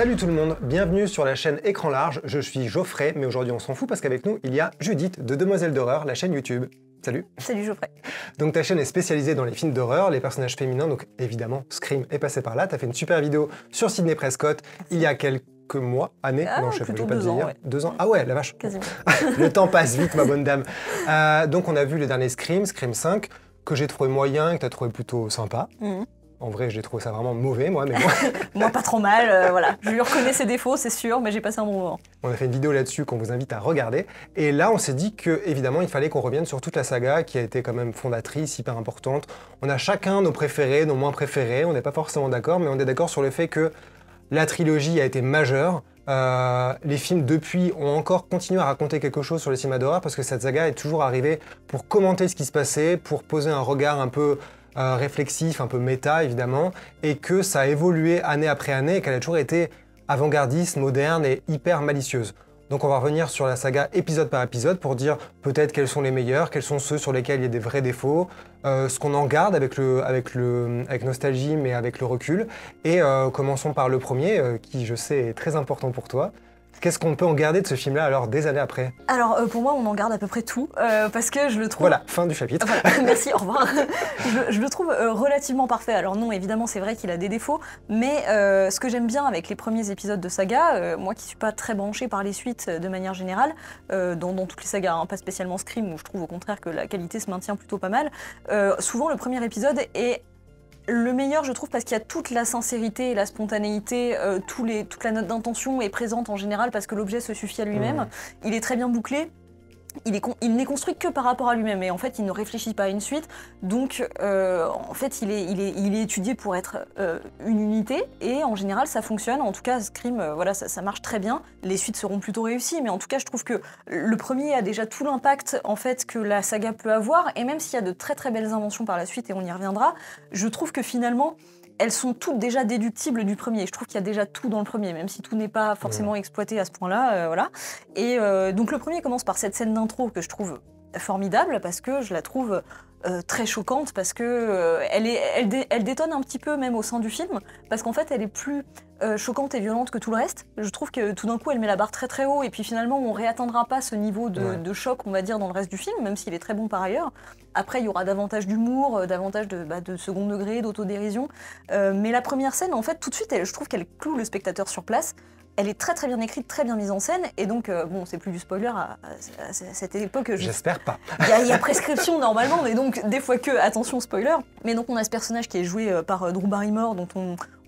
Salut tout le monde, bienvenue sur la chaîne Écran Large, je suis Geoffrey, mais aujourd'hui on s'en fout parce qu'avec nous il y a Judith de Demoiselles d'horreur, la chaîne YouTube. Salut. Salut Geoffrey. Donc ta chaîne est spécialisée dans les films d'horreur, les personnages féminins, donc évidemment Scream est passé par là, t'as fait une super vidéo sur Sidney Prescott il y a quelques mois, années, non, je sais pas te dire. Ouais. 2 ans. Ah ouais, la vache. Quasiment. Le temps passe vite ma bonne dame. Donc on a vu le dernier Scream 5, que j'ai trouvé moyen et que t'as trouvé plutôt sympa. En vrai, j'ai trouvé ça vraiment mauvais, moi, mais bon. Moi, pas trop mal, voilà. Je lui reconnais ses défauts, c'est sûr, mais j'ai passé un bon moment. On a fait une vidéo là-dessus qu'on vous invite à regarder. Et là, on s'est dit que, évidemment, il fallait qu'on revienne sur toute la saga qui a été quand même fondatrice, hyper importante. On a chacun nos préférés, nos moins préférés. On n'est pas forcément d'accord, mais on est d'accord sur le fait que la trilogie a été majeure. Les films depuis ont encore continué à raconter quelque chose sur le cinéma d'horreur parce que cette saga est toujours arrivée pour commenter ce qui se passait, pour poser un regard un peu réflexif, un peu méta évidemment, et que ça a évolué année après année et qu'elle a toujours été avant-gardiste, moderne et hyper malicieuse. Donc on va revenir sur la saga épisode par épisode pour dire peut-être quels sont les meilleurs, quels sont ceux sur lesquels il y a des vrais défauts, ce qu'on en garde avec nostalgie mais avec le recul. Et commençons par le premier, qui je sais est très important pour toi. Qu'est-ce qu'on peut en garder de ce film-là alors des années après? Alors pour moi on en garde à peu près tout parce que je le trouve... Voilà, fin du chapitre. Voilà, merci, au revoir. je le trouve relativement parfait. Alors non, évidemment c'est vrai qu'il a des défauts, mais ce que j'aime bien avec les premiers épisodes de saga, moi qui suis pas très branchée par les suites de manière générale, dans toutes les sagas, hein, pas spécialement Scream où je trouve au contraire que la qualité se maintient plutôt pas mal, souvent le premier épisode est le meilleur, je trouve, parce qu'il y a toute la sincérité et la spontanéité, toute la note d'intention est présente en général parce que l'objet se suffit à lui-même. Il est très bien bouclé. Il n'est construit que par rapport à lui-même et en fait il ne réfléchit pas à une suite, donc en fait il est étudié pour être une unité et en général ça fonctionne. En tout cas Scream, voilà, ça marche très bien. Les suites seront plutôt réussies, mais en tout cas je trouve que le premier a déjà tout l'impact en fait que la saga peut avoir, et même s'il y a de très très belles inventions par la suite et on y reviendra, je trouve que finalement elles sont toutes déjà déductibles du premier. Je trouve qu'il y a déjà tout dans le premier, même si tout n'est pas forcément exploité à ce point-là, voilà. Et donc le premier commence par cette scène d'intro que je trouve formidable parce que je la trouve très choquante, parce que elle détonne un petit peu même au sein du film, parce qu'en fait elle est plus choquante et violente que tout le reste. Je trouve que tout d'un coup elle met la barre très très haut et puis finalement on réatteindra pas ce niveau de choc, on va dire, dans le reste du film, même s'il est très bon par ailleurs. Après il y aura davantage d'humour, davantage de second degré, d'autodérision, mais la première scène en fait tout de suite je trouve qu'elle cloue le spectateur sur place. Elle est très très bien écrite, très bien mise en scène, et donc, bon, c'est plus du spoiler à cette époque. J'espère pas. Il y a prescription normalement, mais donc, des fois que, attention spoiler. Mais donc, on a ce personnage qui est joué par Drew Barrymore, dont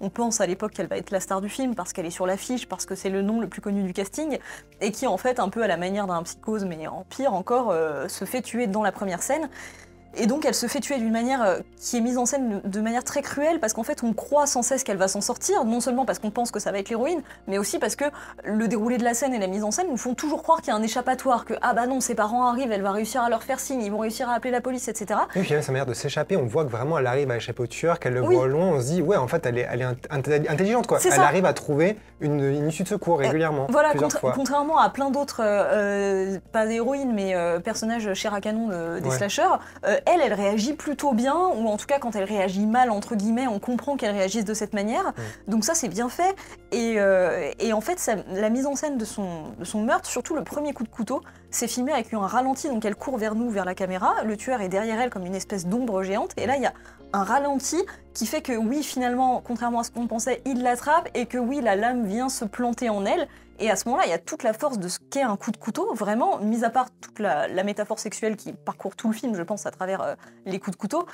on pense à l'époque qu'elle va être la star du film, parce qu'elle est sur l'affiche, parce que c'est le nom le plus connu du casting, et qui, en fait, un peu à la manière d'un Psychose, mais en pire encore, se fait tuer dans la première scène. Et donc elle se fait tuer d'une manière qui est mise en scène de manière très cruelle, parce qu'en fait on croit sans cesse qu'elle va s'en sortir, non seulement parce qu'on pense que ça va être l'héroïne, mais aussi parce que le déroulé de la scène et la mise en scène nous font toujours croire qu'il y a un échappatoire, que ah bah non, ses parents arrivent, elle va réussir à leur faire signe, ils vont réussir à appeler la police, etc. Et puis même sa manière de s'échapper, on voit que vraiment elle arrive à échapper au tueur, qu'elle le voit au loin, on se dit ouais en fait elle est intelligente quoi, elle arrive à trouver une issue de secours régulièrement, plusieurs fois. Contrairement à plein d'autres, pas des héroïnes mais personnages chair à canon des slashers, elle réagit plutôt bien, ou en tout cas quand elle réagit mal entre guillemets, on comprend qu'elle réagisse de cette manière, donc ça c'est bien fait, et en fait la mise en scène de son meurtre, surtout le premier coup de couteau, c'est filmé avec un ralenti, donc elle court vers nous, vers la caméra, le tueur est derrière elle comme une espèce d'ombre géante, et là il y a un ralenti qui fait que oui, finalement, contrairement à ce qu'on pensait, il l'attrape, et que oui, la lame vient se planter en elle. Et à ce moment-là, il y a toute la force de ce qu'est un coup de couteau, vraiment, mis à part toute la métaphore sexuelle qui parcourt tout le film, je pense, à travers les coups de couteau.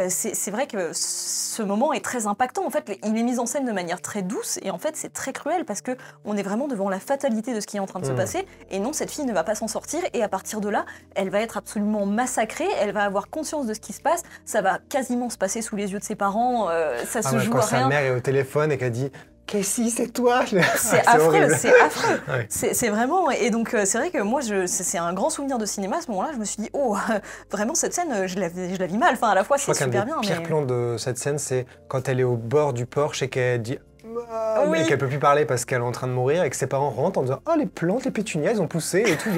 C'est vrai que ce moment est très impactant. En fait, il est mis en scène de manière très douce, et en fait, c'est très cruel, parce que on est vraiment devant la fatalité de ce qui est en train de se passer. Et non, cette fille ne va pas s'en sortir, et à partir de là, elle va être absolument massacrée, elle va avoir conscience de ce qui se passe, ça va quasiment se passer sous les yeux de ses parents, ça se joue à rien. Quand sa mère est au téléphone et qu'elle dit Casey, c'est toi. C'est affreux, c'est affreux. Ouais. C'est vraiment... Et donc, c'est vrai que moi, c'est un grand souvenir de cinéma. À ce moment-là, je me suis dit, oh, vraiment, cette scène, je la vis mal. Enfin, à la fois, c'est super bien. Le pire plan de cette scène, c'est quand elle est au bord du Porsche et qu'elle dit Oui. Et qu'elle peut plus parler parce qu'elle est en train de mourir et que ses parents rentrent en disant « Oh, les plantes, les pétunias, elles ont poussé et tout. »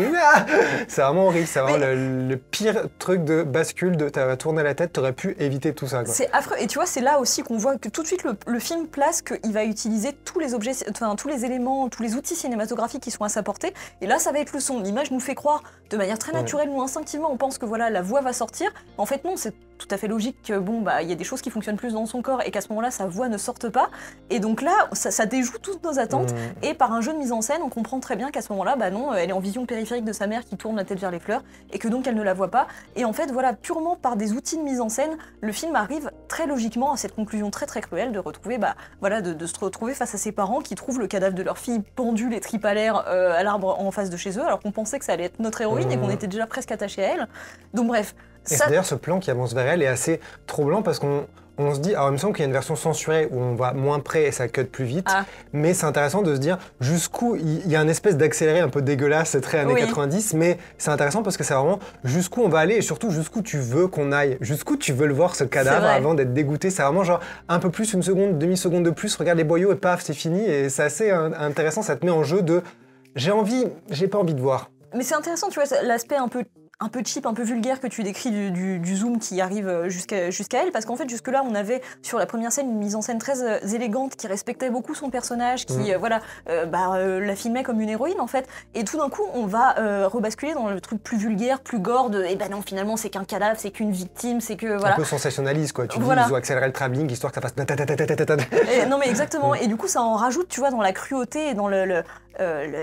C'est vraiment horrible, c'est vraiment le pire truc de bascule, de t'as tourné la tête, t'aurais pu éviter tout ça. C'est affreux, et tu vois, c'est là aussi qu'on voit que tout de suite le film place qu'il va utiliser tous les objets, enfin tous les éléments, tous les outils cinématographiques qui sont à sa portée, et là ça va être le son. L'image nous fait croire de manière très naturelle ou instinctivement, on pense que voilà, la voix va sortir. En fait non, c'est tout à fait logique que bon bah il y a des choses qui fonctionnent plus dans son corps et qu'à ce moment-là sa voix ne sorte pas, et donc là ça déjoue toutes nos attentes, et par un jeu de mise en scène on comprend très bien qu'à ce moment-là bah non, elle est en vision périphérique de sa mère qui tourne la tête vers les fleurs et que donc elle ne la voit pas, et en fait voilà, purement par des outils de mise en scène, le film arrive très logiquement à cette conclusion très très cruelle de retrouver bah voilà, de se retrouver face à ses parents qui trouvent le cadavre de leur fille pendu les tripes à l'air à l'arbre en face de chez eux, alors qu'on pensait que ça allait être notre héroïne et qu'on était déjà presque attaché à elle. Donc bref. Et d'ailleurs, ce plan qui avance vers elle est assez troublant parce qu'on se dit, alors il me semble qu'il y a une version censurée où on va moins près et ça cut plus vite, mais c'est intéressant de se dire jusqu'où il y a une espèce d'accéléré un peu dégueulasse, c'est très années 90, mais c'est intéressant parce que c'est vraiment jusqu'où on va aller et surtout jusqu'où tu veux qu'on aille, jusqu'où tu veux le voir ce cadavre avant d'être dégoûté. C'est vraiment genre un peu plus, une seconde, demi-seconde de plus, regarde les boyaux et paf, c'est fini, et c'est assez intéressant, ça te met en jeu de j'ai envie, j'ai pas envie de voir. Mais c'est intéressant, tu vois, l'aspect un peu cheap, un peu vulgaire que tu décris du zoom qui arrive jusqu'à elle, parce qu'en fait jusque-là on avait sur la première scène une mise en scène très élégante qui respectait beaucoup son personnage, qui la filmait comme une héroïne en fait, et tout d'un coup on va rebasculer dans le truc plus vulgaire, plus gore de et ben non finalement c'est qu'un cadavre, c'est qu'une victime, c'est que voilà. Un peu sensationnaliste quoi, tu dis ils ont accéléré le travelling histoire que ça fasse non mais exactement, et du coup ça en rajoute tu vois dans la cruauté et dans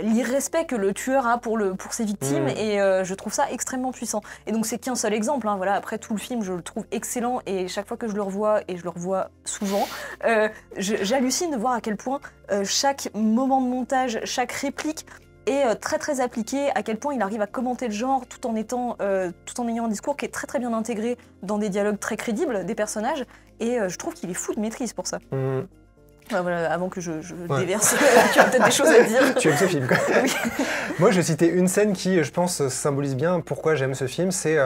l'irrespect que le tueur a pour ses victimes, et je trouve ça extrêmement puissant. Et donc c'est qu'un seul exemple, hein, voilà. Après tout le film je le trouve excellent et chaque fois que je le revois, et je le revois souvent, j'hallucine de voir à quel point chaque moment de montage, chaque réplique est très très appliqué, à quel point il arrive à commenter le genre tout en ayant un discours qui est très très bien intégré dans des dialogues très crédibles des personnages, et je trouve qu'il est fou de maîtrise pour ça. Voilà, avant que je déverse, tu as peut-être des choses à dire. Tu aimes ce film quoi. Oui. Moi je vais citer une scène qui, je pense, symbolise bien pourquoi j'aime ce film, c'est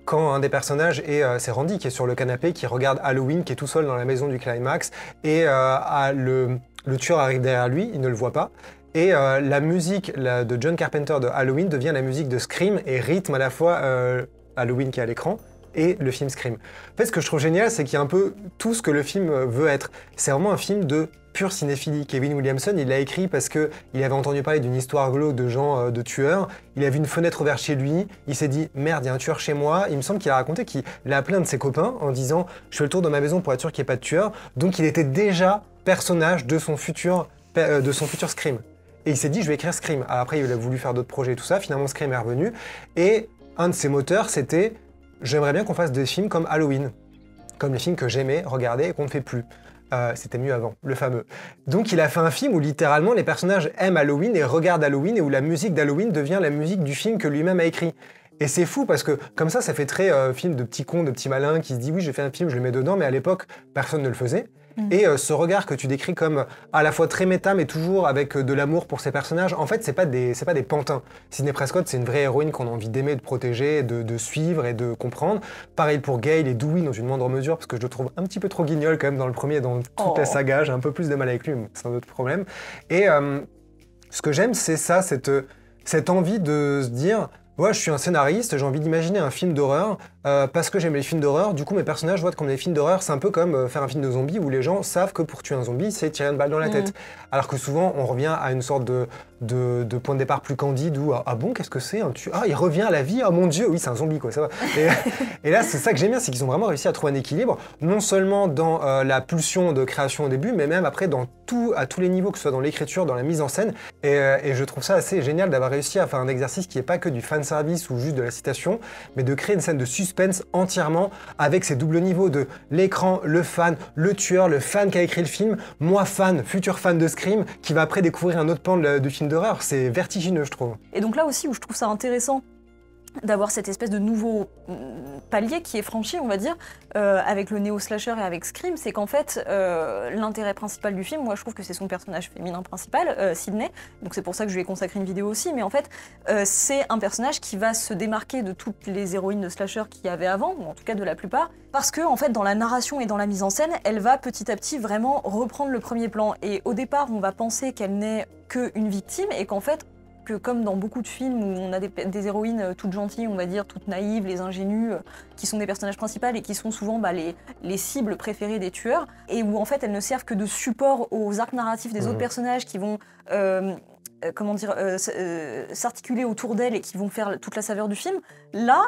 quand un des personnages, c'est Randy qui est sur le canapé, qui regarde Halloween, qui est tout seul dans la maison du climax, et le tueur arrive derrière lui, il ne le voit pas, et la musique de John Carpenter de Halloween devient la musique de Scream et rythme à la fois Halloween qui est à l'écran et le film Scream. En fait, ce que je trouve génial, c'est qu'il y a un peu tout ce que le film veut être. C'est vraiment un film de pure cinéphilie. Kevin Williamson, il l'a écrit parce qu'il avait entendu parler d'une histoire glauque de gens, de tueurs. Il a vu une fenêtre ouverte chez lui. Il s'est dit, merde, il y a un tueur chez moi. Il me semble qu'il a raconté qu'il a appelé un de ses copains en disant, je fais le tour de ma maison pour être sûr qu'il n'y ait pas de tueur. Donc il était déjà personnage de son futur Scream. Et il s'est dit, je vais écrire Scream. Alors après, il a voulu faire d'autres projets et tout ça. Finalement, Scream est revenu. Et un de ses moteurs, c'était, j'aimerais bien qu'on fasse des films comme Halloween. Comme les films que j'aimais regarder et qu'on ne fait plus. C'était mieux avant, le fameux. Donc il a fait un film où littéralement les personnages aiment Halloween et regardent Halloween, et où la musique d'Halloween devient la musique du film que lui-même a écrit. Et c'est fou parce que comme ça fait très film de petits cons, de petits malins qui se dit oui j'ai fait un film, je le mets dedans, mais à l'époque personne ne le faisait. Et ce regard que tu décris comme à la fois très méta mais toujours avec de l'amour pour ses personnages, en fait c'est pas des pantins. Sidney Prescott c'est une vraie héroïne qu'on a envie d'aimer, de protéger, de suivre et de comprendre. Pareil pour Gale et Dewey dans une moindre mesure parce que je le trouve un petit peu trop guignol quand même dans le premier et dans toute la saga, j'ai un peu plus de mal avec lui, mais c'est un autre problème. Et ce que j'aime c'est ça, cette envie de se dire ouais, je suis un scénariste, j'ai envie d'imaginer un film d'horreur parce que j'aime les films d'horreur. Du coup, mes personnages voient comme les films d'horreur, c'est un peu comme faire un film de zombie où les gens savent que pour tuer un zombie, c'est tirer une balle dans la tête. Alors que souvent, on revient à une sorte de point de départ plus candide où ah bon, qu'est-ce que c'est un tueur ? Ah, il revient à la vie, oh mon Dieu, oui, c'est un zombie quoi, ça va. Et là, c'est ça que j'aime bien, c'est qu'ils ont vraiment réussi à trouver un équilibre, non seulement dans la pulsion de création au début, mais même après à tous les niveaux, que ce soit dans l'écriture, dans la mise en scène. Et je trouve ça assez génial d'avoir réussi à faire un exercice qui n'est pas que du fanservice ou juste de la citation, mais de créer une scène de suspense entièrement avec ces doubles niveaux de l'écran, le fan, le tueur, le fan qui a écrit le film, moi fan, futur fan de Scream, qui va après découvrir un autre pan du film d'horreur. C'est vertigineux, je trouve. Et donc là aussi où je trouve ça intéressant, d'avoir cette espèce de nouveau palier qui est franchi, on va dire, avec le néo-slasher et avec Scream, c'est qu'en fait, l'intérêt principal du film, moi je trouve que c'est son personnage féminin principal, Sydney, donc c'est pour ça que je lui ai consacré une vidéo aussi, mais en fait, c'est un personnage qui va se démarquer de toutes les héroïnes de slasher qu'il y avait avant, ou en tout cas de la plupart, parce que en fait, dans la narration et dans la mise en scène, elle va petit à petit vraiment reprendre le premier plan, et au départ, on va penser qu'elle n'est qu'une victime, et qu'en fait, que comme dans beaucoup de films où on a des héroïnes toutes gentilles, on va dire, toutes naïves, les ingénues, qui sont des personnages principaux et qui sont souvent les cibles préférées des tueurs, et où en fait elles ne servent que de support aux arcs narratifs des autres personnages qui vont s'articuler autour d'elle et qui vont faire toute la saveur du film. Là,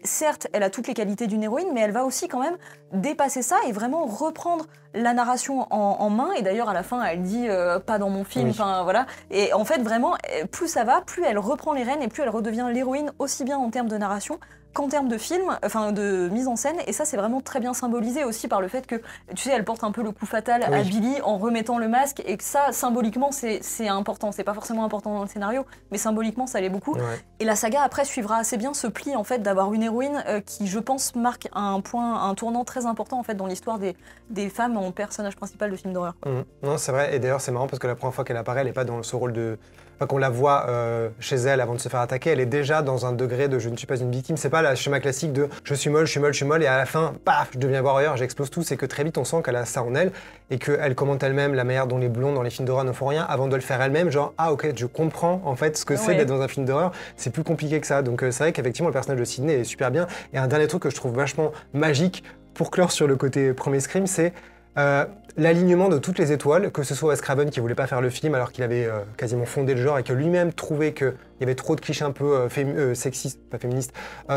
certes, elle a toutes les qualités d'une héroïne, mais elle va aussi quand même dépasser ça et vraiment reprendre la narration en main. Et d'ailleurs, à la fin, elle dit pas dans mon film. Enfin voilà. Et en fait, vraiment, plus ça va, plus elle reprend les rênes et plus elle redevient l'héroïne, aussi bien en termes de narration qu'en termes de film, enfin de mise en scène. Et ça, c'est vraiment très bien symbolisé aussi par le fait que, tu sais, elle porte un peu le coup fatal à Billy en remettant le masque, et que ça, symboliquement, c'est important. C'est pas forcément important dans le scénario, mais symboliquement, ça l'est beaucoup. Et la saga, après, suivra assez bien ce pli, en fait, d'avoir une héroïne qui, je pense, marque un tournant très important, en fait, dans l'histoire des femmes en personnage principal de films d'horreur. Non, c'est vrai. Et d'ailleurs, c'est marrant parce que la première fois qu'elle apparaît, elle n'est pas dans ce rôle de... Enfin, qu'on la voit chez elle avant de se faire attaquer, elle est déjà dans un degré de « je ne suis pas une victime ». C'est pas le schéma classique de « je suis molle, je suis molle, je suis molle » et à la fin, paf, je deviens warrior, j'explose tout. C'est que très vite, on sent qu'elle a ça en elle et qu'elle commente elle-même la manière dont les blondes dans les films d'horreur ne font rien avant de le faire elle-même. Genre « ah ok, je comprends en fait ce que c'est d'être dans un film d'horreur, c'est plus compliqué que ça ». Donc c'est vrai qu'effectivement, le personnage de Sydney est super bien. Et un dernier truc que je trouve vachement magique pour clore sur le côté premier Scream, c'est l'alignement de toutes les étoiles, que ce soit Wes Craven qui voulait pas faire le film alors qu'il avait quasiment fondé le genre et que lui-même trouvait qu'il y avait trop de clichés un peu sexistes, pas féministes,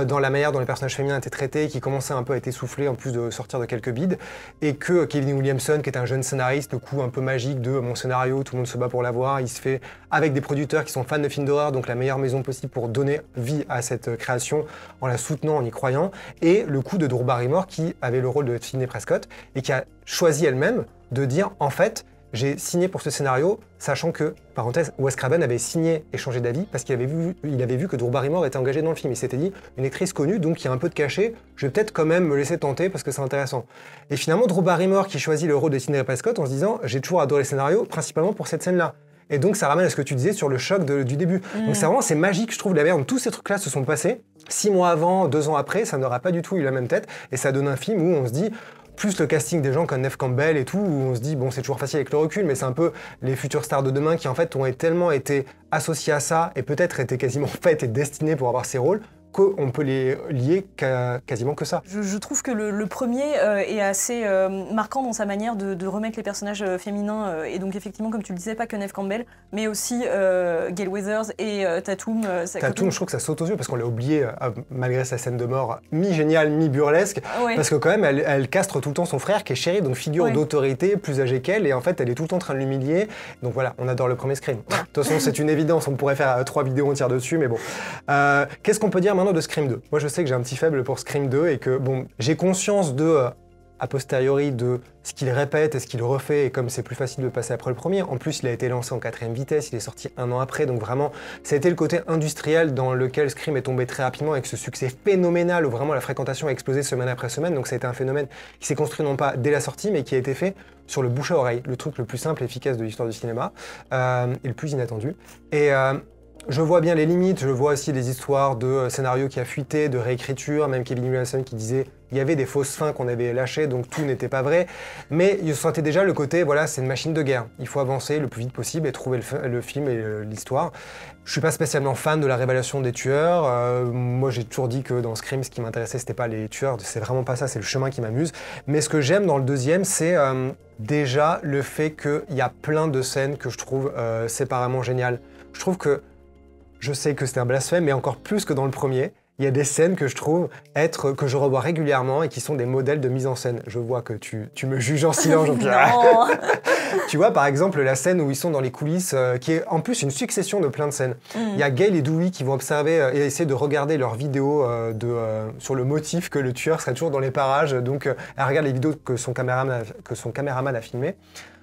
dans la manière dont les personnages féminins étaient traités, qui commençaient un peu à être essoufflés en plus de sortir de quelques bides, et que Kevin Williamson, qui est un jeune scénariste, le coup un peu magique de mon scénario, tout le monde se bat pour l'avoir, il se fait avec des producteurs qui sont fans de films d'horreur, donc la meilleure maison possible pour donner vie à cette création en la soutenant, en y croyant, et le coup de Drew Barrymore qui avait le rôle de Sidney Prescott et qui a choisi elle-même de dire en fait j'ai signé pour ce scénario, sachant que, parenthèse, Wes Craven avait signé et changé d'avis parce qu'il avait vu que Drew Barrymore était engagée dans le film. Il s'était dit, une actrice connue, donc il y a un peu de cachet, je vais peut-être quand même me laisser tenter parce que c'est intéressant. Et finalement, Drew Barrymore qui choisit le rôle de Sidney Prescott en se disant, j'ai toujours adoré le scénario, principalement pour cette scène-là. Et donc ça ramène à ce que tu disais sur le choc du début. Donc c'est magique, je trouve, la manière dont tous ces trucs-là se sont passés. 6 mois avant, 2 ans après, ça n'aura pas du tout eu la même tête. Et ça donne un film où on se dit, plus le casting des gens comme Neve Campbell et tout, où on se dit, bon, c'est toujours facile avec le recul, mais c'est un peu les futures stars de demain qui, en fait, ont tellement été associées à ça et peut-être étaient quasiment faites et destinées pour avoir ces rôles, qu'on peut les lier quasiment que ça. Je trouve que le premier est assez marquant dans sa manière de remettre les personnages féminins, et donc effectivement, comme tu le disais, pas que Neve Campbell, mais aussi Gale Weathers et Tatum. Tatum, je trouve que ça saute aux yeux parce qu'on l'a oublié malgré sa scène de mort mi-géniale, mi-burlesque, parce que quand même, elle castre tout le temps son frère qui est Sherry, donc figure d'autorité, plus âgée qu'elle, et en fait, elle est tout le temps en train de l'humilier. Donc voilà, on adore le premier Scream. De toute façon, c'est une évidence, on pourrait faire 3 vidéos entières dessus, mais bon. Qu'est-ce qu'on peut dire maintenant de Scream 2? Moi je sais que j'ai un petit faible pour Scream 2 et que bon, j'ai conscience a posteriori de ce qu'il répète et ce qu'il refait, et comme c'est plus facile de passer après le premier, en plus il a été lancé en 4ème vitesse, il est sorti 1 an après, donc vraiment ça a été le côté industriel dans lequel Scream est tombé très rapidement avec ce succès phénoménal où vraiment la fréquentation a explosé semaine après semaine, donc ça a été un phénomène qui s'est construit non pas dès la sortie mais qui a été fait sur le bouche à oreille, le truc le plus simple et efficace de l'histoire du cinéma et le plus inattendu. Et je vois bien les limites, je vois aussi des histoires de scénarios qui a fuité, de réécriture, même Kevin Williamson qui disait il y avait des fausses fins qu'on avait lâchées, donc tout n'était pas vrai. Mais il sentait déjà le côté, voilà, c'est une machine de guerre. Il faut avancer le plus vite possible et trouver le film et l'histoire. Je suis pas spécialement fan de la révélation des tueurs. Moi, j'ai toujours dit que dans Scream, ce qui m'intéressait, c'était pas les tueurs, c'est vraiment pas ça, c'est le chemin qui m'amuse. Mais ce que j'aime dans le deuxième, c'est déjà le fait qu'il y a plein de scènes que je trouve séparément géniales. Je trouve que je sais que c'était un blasphème, mais encore plus que dans le premier, il y a des scènes que je trouve que je revois régulièrement et qui sont des modèles de mise en scène. Je vois que tu me juges en silence. Tu vois, par exemple, la scène où ils sont dans les coulisses, qui est en plus une succession de plein de scènes. Il y a Gale et Dewey qui vont observer et essayer de regarder leurs vidéos sur le motif que le tueur serait toujours dans les parages. Donc, elle regarde les vidéos que son caméraman a filmées.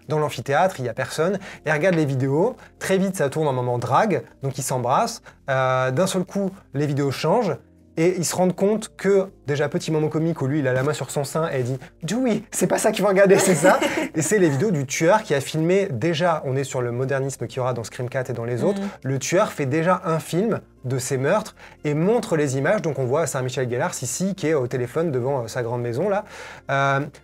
dans l'amphithéâtre, il n'y a personne, et regarde les vidéos, très vite ça tourne en moment drague, donc ils s'embrassent, d'un seul coup les vidéos changent, et ils se rendent compte que, déjà petit moment comique où lui il a la main sur son sein et il dit « Dewey, c'est pas ça qu'il va regarder, c'est ça !» Et c'est les vidéos du tueur qui a filmé, déjà, on est sur le modernisme qu'il y aura dans Scream 4 et dans les autres, le tueur fait déjà un film de ses meurtres et montre les images, donc on voit Sarah Michelle Gellar ici qui est au téléphone devant sa grande maison là,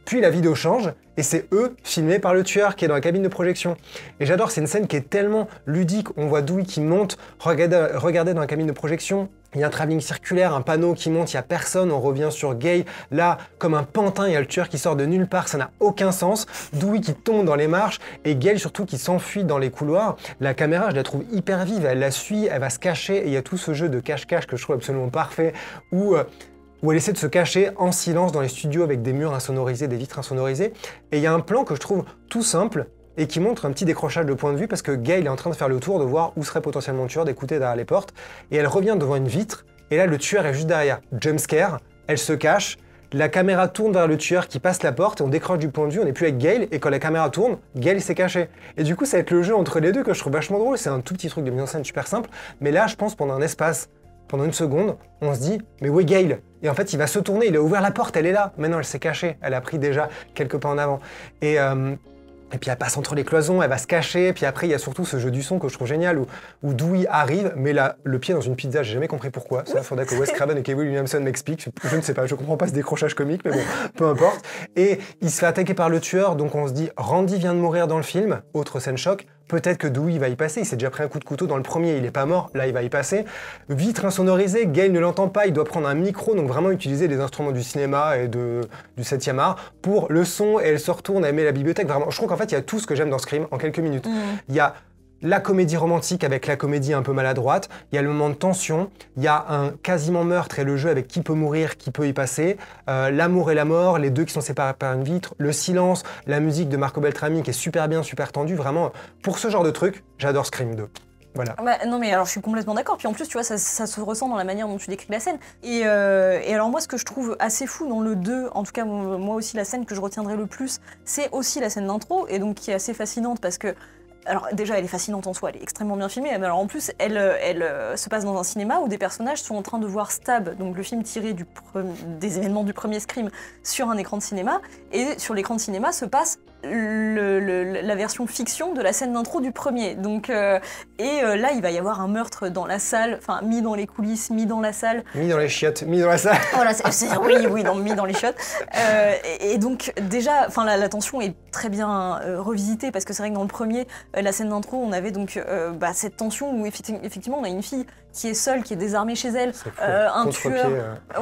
puis la vidéo change et c'est eux filmés par le tueur qui est dans la cabine de projection. Et j'adore, c'est une scène qui est tellement ludique, on voit Dewey qui monte, regardez dans la cabine de projection, il y a un travelling circulaire, un panneau qui monte, il n'y a personne, on revient sur Gail, là, comme un pantin, il y a le tueur qui sort de nulle part, ça n'a aucun sens, Dewey qui tombe dans les marches, et Gail surtout qui s'enfuit dans les couloirs. La caméra, je la trouve hyper vive, elle la suit, elle va se cacher, et il y a tout ce jeu de cache-cache que je trouve absolument parfait, où elle essaie de se cacher en silence dans les studios avec des murs insonorisés, des vitres insonorisées, et il y a un plan que je trouve tout simple, et qui montre un petit décrochage de point de vue parce que Gail est en train de faire le tour de voir où serait potentiellement le tueur, d'écouter derrière les portes, et elle revient devant une vitre, et là le tueur est juste derrière. Jumpscare, elle se cache, la caméra tourne vers le tueur qui passe la porte, et on décroche du point de vue, on n'est plus avec Gail, et quand la caméra tourne, Gail s'est cachée. Et du coup, ça va être le jeu entre les deux que je trouve vachement drôle, c'est un tout petit truc de mise en scène super simple, mais là je pense pendant un espace, pendant une seconde, on se dit « mais où est Gail ?» Et en fait, il va se tourner, il a ouvert la porte, elle est là, maintenant elle s'est cachée, elle a pris déjà quelques pas en avant. Et puis elle passe entre les cloisons, elle va se cacher, puis après il y a surtout ce jeu du son que je trouve génial où Dewey arrive, met le pied dans une pizza, j'ai jamais compris pourquoi, ça il faudrait que Wes Craven et Kevin Williamson m'expliquent, je ne sais pas, je comprends pas ce décrochage comique, mais bon, peu importe. Et il se fait attaquer par le tueur, donc on se dit Randy vient de mourir dans le film, autre scène choc, peut-être que Dewey va y passer, il s'est déjà pris un coup de couteau dans le premier, il est pas mort, là il va y passer. Vitre insonorisée, Gail ne l'entend pas, il doit prendre un micro, donc vraiment utiliser les instruments du cinéma et du 7e art pour le son, et elle se retourne, elle met la bibliothèque, vraiment, je trouve qu'en fait il y a tout ce que j'aime dans Scream en quelques minutes. Il y a la comédie romantique avec la comédie un peu maladroite, il y a le moment de tension, il y a un quasiment meurtre et le jeu avec qui peut mourir, qui peut y passer, l'amour et la mort, les deux qui sont séparés par une vitre, le silence, la musique de Marco Beltrami qui est super bien, super tendue, vraiment, pour ce genre de truc, j'adore Scream 2. Voilà. Bah, non mais alors je suis complètement d'accord, puis en plus tu vois ça se ressent dans la manière dont tu décris la scène et alors moi ce que je trouve assez fou dans le 2, en tout cas moi aussi la scène que je retiendrai le plus, c'est aussi la scène d'intro et donc qui est assez fascinante parce que alors déjà elle est fascinante en soi, elle est extrêmement bien filmée, mais alors en plus elle se passe dans un cinéma où des personnages sont en train de voir Stab, donc le film tiré des événements du premier Scream sur un écran de cinéma, et sur l'écran de cinéma se passe la version fiction de la scène d'intro du premier. Donc, là, il va y avoir un meurtre dans la salle, enfin mis dans les coulisses, mis dans la salle. Mis dans les chiottes, mis dans la salle. Voilà, oui, mis dans les chiottes. Et donc déjà, enfin la tension est très bien revisitée parce que c'est vrai que dans le premier, la scène d'intro, on avait donc cette tension où effectivement on a une fille qui est seule, qui est désarmée chez elle, un tueur.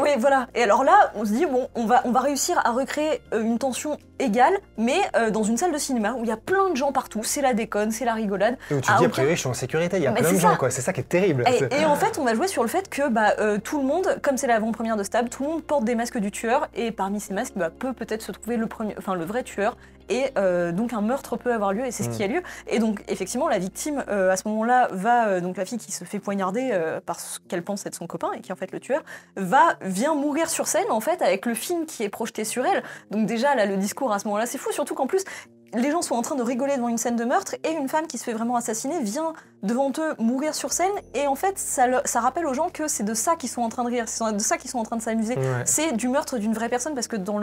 Oui, voilà. Et alors là, on se dit bon, on va réussir à recréer une tension égale, mais dans une salle de cinéma où il y a plein de gens partout, c'est la déconne, c'est la rigolade. Et où tu dis a priori je suis en sécurité, il y a plein de gens quoi, c'est ça qui est terrible. Et en fait, on va jouer sur le fait que tout le monde, comme c'est l'avant-première de Stab, tout le monde porte des masques du tueur et parmi ces masques peut peut-être se trouver le vrai tueur. Et donc un meurtre peut avoir lieu et c'est ce qui a lieu. Et donc effectivement la victime à ce moment-là va, donc la fille qui se fait poignarder parce qu'elle pense être son copain et qui est en fait le tueur, vient mourir sur scène en fait avec le film qui est projeté sur elle. Donc déjà là le discours à ce moment-là c'est fou, surtout qu'en plus les gens sont en train de rigoler devant une scène de meurtre et une femme qui se fait vraiment assassiner vient devant eux mourir sur scène et en fait ça rappelle aux gens que c'est de ça qu'ils sont en train de rire, c'est de ça qu'ils sont en train de s'amuser. Ouais. C'est du meurtre d'une vraie personne parce que dans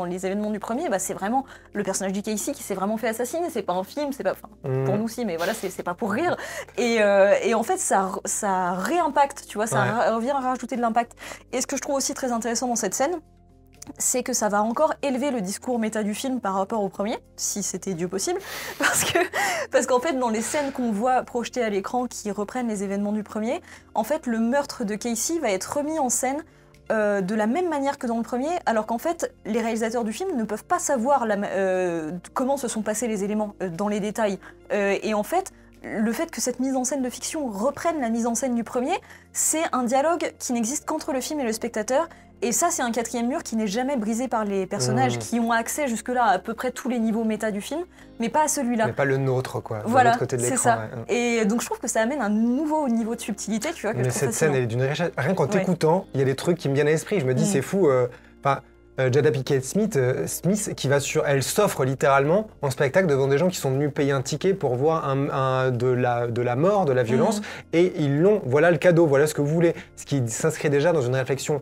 les événements du premier, c'est vraiment le personnage du Casey qui s'est vraiment fait assassiner, c'est pas un film, c'est pas, pour nous si, mais voilà, c'est pas pour rire. Et en fait ça réimpacte, tu vois, ça revient à rajouter de l'impact. Et ce que je trouve aussi très intéressant dans cette scène, c'est que ça va encore élever le discours méta du film par rapport au premier, si c'était Dieu possible, parce qu'en fait, dans les scènes qu'on voit projetées à l'écran qui reprennent les événements du premier, en fait, le meurtre de Casey va être remis en scène de la même manière que dans le premier, alors qu'en fait, les réalisateurs du film ne peuvent pas savoir comment se sont passés les éléments dans les détails. Et en fait, le fait que cette mise en scène de fiction reprenne la mise en scène du premier, c'est un dialogue qui n'existe qu'entre le film et le spectateur. Et ça, c'est un quatrième mur qui n'est jamais brisé par les personnages qui ont accès jusque-là à peu près tous les niveaux méta du film, mais pas à celui-là. Mais pas le nôtre, quoi. Voilà, de l'autre côté de l'écran. C'est ça. Ouais. Et donc je trouve que ça amène un nouveau niveau de subtilité, tu vois. Mais cette scène, elle est d'une richesse. Rien qu'en t'écoutant, il y a des trucs qui me viennent à l'esprit. Je me dis, c'est fou. Jada Pinkett Smith, qui va elle s'offre littéralement en spectacle devant des gens qui sont venus payer un ticket pour voir de la mort, de la violence, et ils l'ont, voilà le cadeau, voilà ce que vous voulez. Ce qui s'inscrit déjà dans une réflexion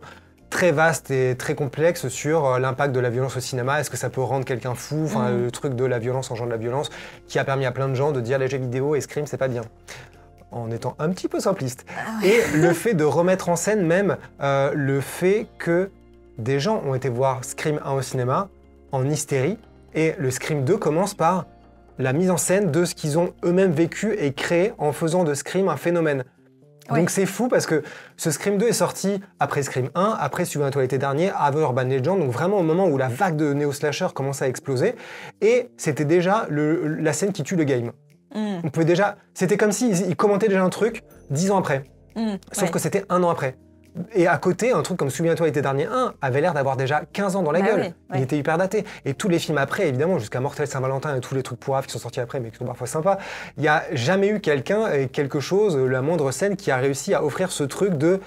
très vaste et très complexe sur l'impact de la violence au cinéma. Est-ce que ça peut rendre quelqu'un fou? Enfin, le truc de la violence engendre la violence, qui a permis à plein de gens de dire les jeux vidéo et Scream, c'est pas bien. En étant un petit peu simpliste. Et le fait de remettre en scène même le fait que des gens ont été voir Scream 1 au cinéma en hystérie, et le Scream 2 commence par la mise en scène de ce qu'ils ont eux-mêmes vécu et créé en faisant de Scream un phénomène. Donc c'est fou parce que ce Scream 2 est sorti après Scream 1, après Souviens-toi l'été dernier, avant Urban Legend, donc vraiment au moment où la vague de néo-slasher commençait à exploser, et c'était déjà la scène qui tue le game. On pouvait déjà, c'était comme s'ils commentaient déjà un truc 10 ans après, sauf que c'était 1 an après. Et à côté, un truc comme Souviens-toi l'été dernier 1 avait l'air d'avoir déjà 15 ans dans la gueule. Il était hyper daté. Et tous les films après, évidemment, jusqu'à Mortel Saint-Valentin et tous les trucs pourraves qui sont sortis après, mais qui sont parfois sympas, il n'y a jamais eu quelqu'un et quelque chose, la moindre scène, qui a réussi à offrir ce truc de...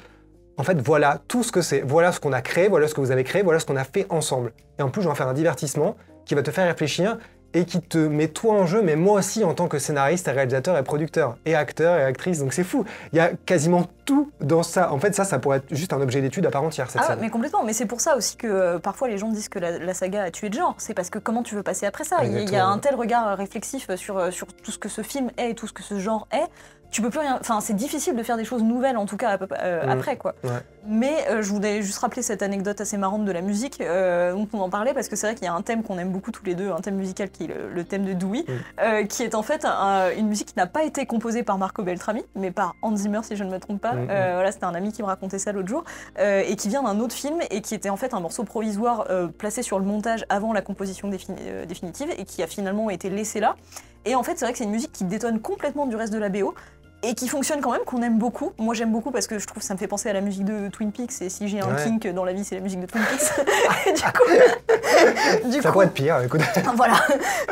En fait, voilà tout ce que c'est. Voilà ce qu'on a créé, voilà ce que vous avez créé, voilà ce qu'on a fait ensemble. Et en plus, je vais en faire un divertissement qui va te faire réfléchir et qui te met toi en jeu, mais moi aussi en tant que scénariste, réalisateur et producteur, et acteur et actrice, donc c'est fou. Il y a quasiment tout dans ça. En fait, ça pourrait être juste un objet d'étude à part entière, cette scène. Mais complètement, mais c'est pour ça aussi que parfois les gens disent que la saga a tué le genre. C'est parce que comment tu veux passer après ça? Il y a un tel regard réflexif sur tout ce que ce film est et tout ce que ce genre est. Tu peux plus rien. Enfin, c'est difficile de faire des choses nouvelles, en tout cas après, quoi. Mais je voulais juste rappeler cette anecdote assez marrante de la musique dont on en parlait, parce que c'est vrai qu'il y a un thème qu'on aime beaucoup tous les deux, un thème musical qui est le thème de Dewey, qui est en fait une musique qui n'a pas été composée par Marco Beltrami, mais par Hans Zimmer, si je ne me trompe pas. Voilà, c'était un ami qui me racontait ça l'autre jour, et qui vient d'un autre film, et qui était en fait un morceau provisoire placé sur le montage avant la composition définitive, et qui a finalement été laissé là. Et en fait, c'est vrai que c'est une musique qui détonne complètement du reste de la BO, et qui fonctionne quand même, qu'on aime beaucoup. Moi j'aime beaucoup parce que je trouve que ça me fait penser à la musique de Twin Peaks, et si j'ai un kink dans la vie, c'est la musique de Twin Peaks. Ça pourrait être pire, écoute. Voilà.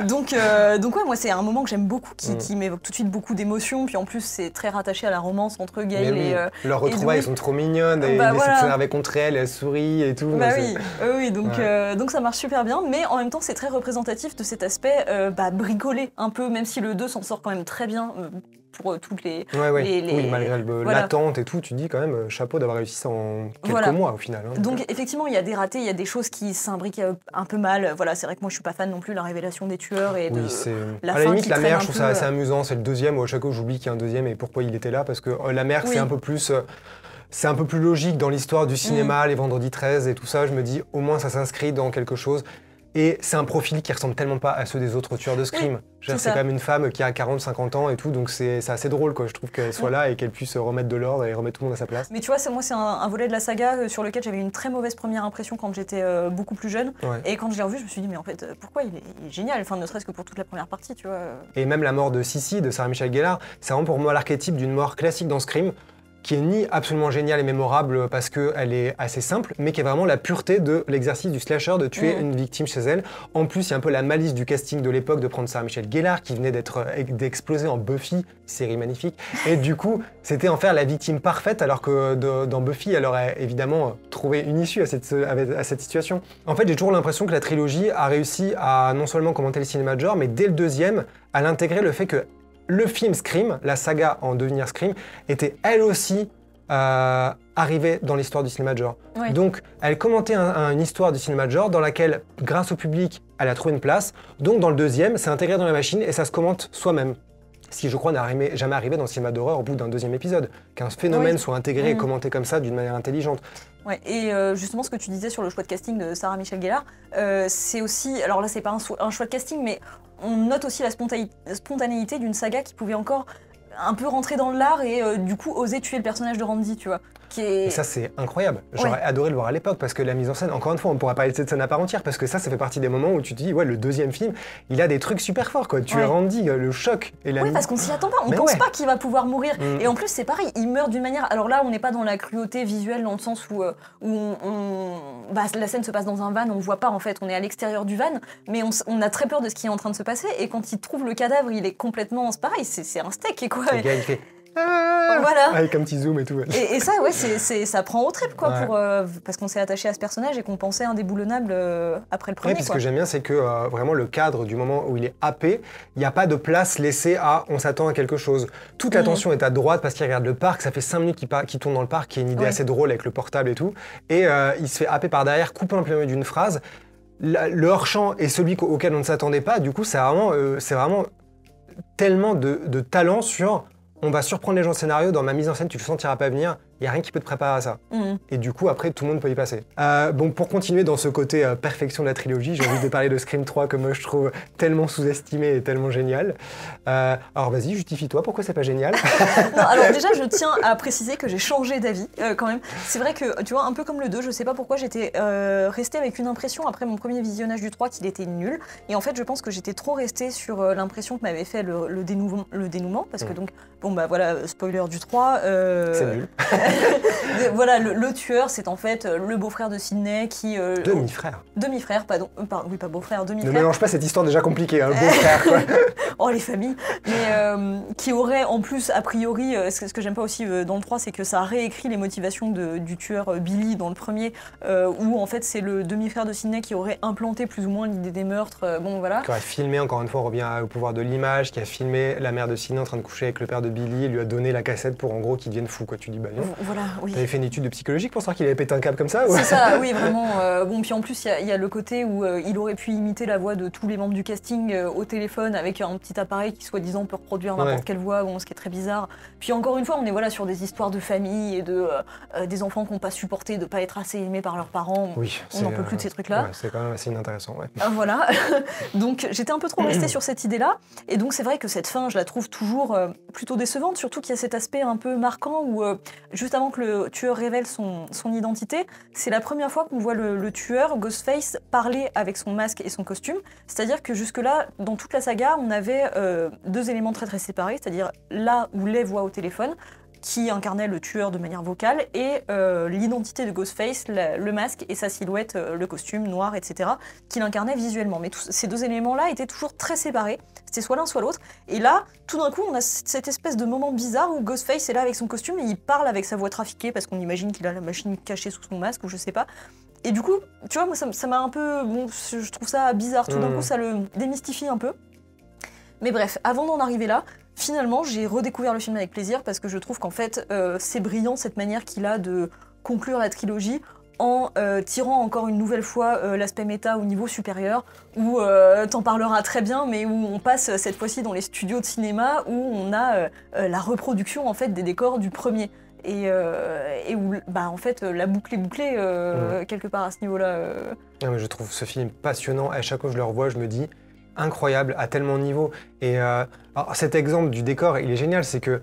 Donc ouais, moi c'est un moment que j'aime beaucoup, qui m'évoque tout de suite beaucoup d'émotions, puis en plus c'est très rattaché à la romance entre Gail et leurs retrouvailles sont trop mignonnes, et ils essaient de s'énerver contre elle, elle sourit et tout. Donc ça marche super bien, mais en même temps c'est très représentatif de cet aspect bricolé un peu, même si le 2 s'en sort quand même très bien pour toutes les... Oui, malgré l'attente et tout, tu dis quand même chapeau d'avoir réussi ça en quelques mois au final. Donc effectivement, il y a des ratés, il y a des choses qui s'imbriquent un peu mal. Voilà, c'est vrai que moi je suis pas fan non plus de la révélation des tueurs et de la fin. À la limite, qui la mère, je traîne trouve ça assez amusant. C'est le deuxième où à chaque fois j'oublie qu'il y a un deuxième et pourquoi il était là, parce que la mère, c'est un peu plus... C'est un peu plus logique dans l'histoire du cinéma, les Vendredi 13 et tout ça. Je me dis, au moins ça s'inscrit dans quelque chose. Et c'est un profil qui ressemble tellement pas à ceux des autres tueurs de Scream. C'est quand même une femme qui a 40-50 ans et tout, donc c'est assez drôle, quoi. Je trouve qu'elle soit là et qu'elle puisse remettre de l'ordre et remettre tout le monde à sa place. Mais tu vois, moi c'est un volet de la saga sur lequel j'avais une très mauvaise première impression quand j'étais beaucoup plus jeune. Et quand je l'ai revu, je me suis dit, mais en fait, pourquoi il est génial, enfin, ne serait-ce que pour toute la première partie, tu vois. Et même la mort de Sissi, de Sarah Michelle Gellar, c'est vraiment pour moi l'archétype d'une mort classique dans Scream, qui est ni absolument géniale et mémorable parce qu'elle est assez simple, mais qui est vraiment la pureté de l'exercice du slasher de tuer une victime chez elle. En plus, il y a un peu la malice du casting de l'époque de prendre Sarah Michelle Gellar, qui venait d'exploser en Buffy, série magnifique, et du coup, c'était en faire la victime parfaite, alors que dans Buffy, elle aurait évidemment trouvé une issue à cette situation. En fait, j'ai toujours l'impression que la trilogie a réussi à non seulement commenter le cinéma de genre, mais dès le deuxième, à l'intégrer le fait que le film Scream, la saga en devenir Scream, était elle aussi arrivée dans l'histoire du cinéma de genre. Donc, elle commentait une histoire du cinéma de genre dans laquelle, grâce au public, elle a trouvé une place. Donc, dans le deuxième, c'est intégré dans la machine et ça se commente soi-même. Ce qui, je crois, n'est jamais arrivé dans le cinéma d'horreur au bout d'un deuxième épisode. Qu'un phénomène soit intégré et commenté comme ça d'une manière intelligente. Ouais, et justement, ce que tu disais sur le choix de casting de Sarah Michelle Gellar, c'est aussi... Alors là, c'est pas un choix de casting, mais on note aussi la spontanéité d'une saga qui pouvait encore un peu rentrer dans l'art et du coup oser tuer le personnage de Randy, tu vois. Et ça, c'est incroyable. J'aurais adoré le voir à l'époque parce que la mise en scène, encore une fois, on pourra parler de cette scène à part entière parce que ça fait partie des moments où tu te dis, ouais, le deuxième film, il a des trucs super forts, quoi. Tu es Randy, le choc et la parce qu'on s'y attend pas, on pense pas qu'il va pouvoir mourir. Et en plus, c'est pareil, il meurt d'une manière. Alors là, on n'est pas dans la cruauté visuelle dans le sens où la scène se passe dans un van, on voit pas en fait, on est à l'extérieur du van, mais on a très peur de ce qui est en train de se passer. Et quand il trouve le cadavre, il est complètement. C'est pareil, c'est un steak, quoi. Voilà. Avec un petit zoom et tout. Ouais. Et ça, ouais, ça prend au trip, quoi, Ouais. parce qu'on s'est attaché à ce personnage et qu'on pensait indéboulonnable après le premier. Ouais, puis ce quoi. que j'aime bien, c'est que vraiment le cadre du moment où il est happé, il n'y a pas de place laissée à on s'attend à quelque chose. Toute l'attention est à droite parce qu'il regarde le parc, ça fait 5 minutes qu'il tourne dans le parc, qui est une idée Ouais. assez drôle avec le portable et tout, et il se fait happer par derrière, coupé en plein milieu d'une phrase. Le hors-champ est celui auquel on ne s'attendait pas, du coup c'est vraiment tellement de talent sur on va surprendre les gens au scénario, dans ma mise en scène tu le sentiras pas venir, il n'y a rien qui peut te préparer à ça. Et du coup après tout le monde peut y passer. Bon, pour continuer dans ce côté perfection de la trilogie, j'ai envie de parler de Scream 3 que moi je trouve tellement sous-estimé et tellement génial. Alors vas-y, justifie-toi, pourquoi c'est pas génial? Non, alors déjà je tiens à préciser que j'ai changé d'avis quand même. C'est vrai que tu vois, un peu comme le 2, je sais pas pourquoi j'étais restée avec une impression après mon premier visionnage du 3 qu'il était nul. Et en fait je pense que j'étais trop restée sur l'impression que m'avait fait le dénouement, parce que donc, bon bah voilà, spoiler du 3. C'est nul. Voilà, le tueur, c'est en fait le beau-frère de Sidney qui... Demi-frère. Demi-frère, pardon. Oui, pas beau-frère, Ne demi-frère. mélange pas cette histoire déjà compliquée, hein, beau-frère quoi. Oh, les familles. Mais qui aurait en plus, a priori, ce que j'aime pas aussi dans le 3, c'est que ça a réécrit les motivations du tueur Billy dans le premier, où en fait c'est le demi-frère de Sidney qui aurait implanté plus ou moins l'idée des meurtres. Bon, voilà. Qui aurait filmé, encore une fois, on revient au pouvoir de l'image, qui a filmé la mère de Sidney en train de coucher avec le père de Billy, et lui a donné la cassette pour en gros qu'il devienne fou, quoi. Tu dis, bah non. Voilà, oui. T'avais fait une étude de psychologique pour savoir qu'il avait pété un câble comme ça ou... C'est ça, oui, vraiment. Bon, puis en plus, il y a le côté où il aurait pu imiter la voix de tous les membres du casting au téléphone avec un petit appareil qui, soi-disant, peut reproduire n'importe quelle voix, bon, ce qui est très bizarre. Puis encore une fois, on est voilà, sur des histoires de famille et des enfants qui n'ont pas supporté de ne pas être assez aimés par leurs parents. Oui, on n'en peut plus de ces trucs-là. Ouais, c'est quand même assez inintéressant, ouais. Voilà. Donc j'étais un peu trop restée sur cette idée-là. Et donc c'est vrai que cette fin, je la trouve toujours plutôt décevante, surtout qu'il y a cet aspect un peu marquant où, juste avant que le tueur révèle son identité, c'est la première fois qu'on voit le tueur, Ghostface, parler avec son masque et son costume. C'est-à-dire que jusque-là, dans toute la saga, on avait deux éléments très très séparés, c'est-à-dire là où les voix au téléphone, qui incarnait le tueur de manière vocale, et l'identité de Ghostface, le masque et sa silhouette, le costume noir, etc., qu'il incarnait visuellement. Mais ces deux éléments-là étaient toujours très séparés, c'était soit l'un soit l'autre. Et là, tout d'un coup, on a cette espèce de moment bizarre où Ghostface est là avec son costume et il parle avec sa voix trafiquée, parce qu'on imagine qu'il a la machine cachée sous son masque, ou je sais pas. Et du coup, tu vois, moi ça m'a un peu... Bon, je trouve ça bizarre, tout d'un coup ça le démystifie un peu. Mais bref, avant d'en arriver là, finalement, j'ai redécouvert le film avec plaisir parce que je trouve qu'en fait, c'est brillant cette manière qu'il a de conclure la trilogie en tirant encore une nouvelle fois l'aspect méta au niveau supérieur, où t'en parleras très bien, mais où on passe cette fois-ci dans les studios de cinéma, où on a la reproduction en fait des décors du premier. Et où bah, en fait, la boucle est bouclée quelque part à ce niveau-là. Non, mais je trouve ce film passionnant. À chaque fois que je le revois, je me dis incroyable à tellement de niveaux. Et alors, cet exemple du décor, il est génial, c'est que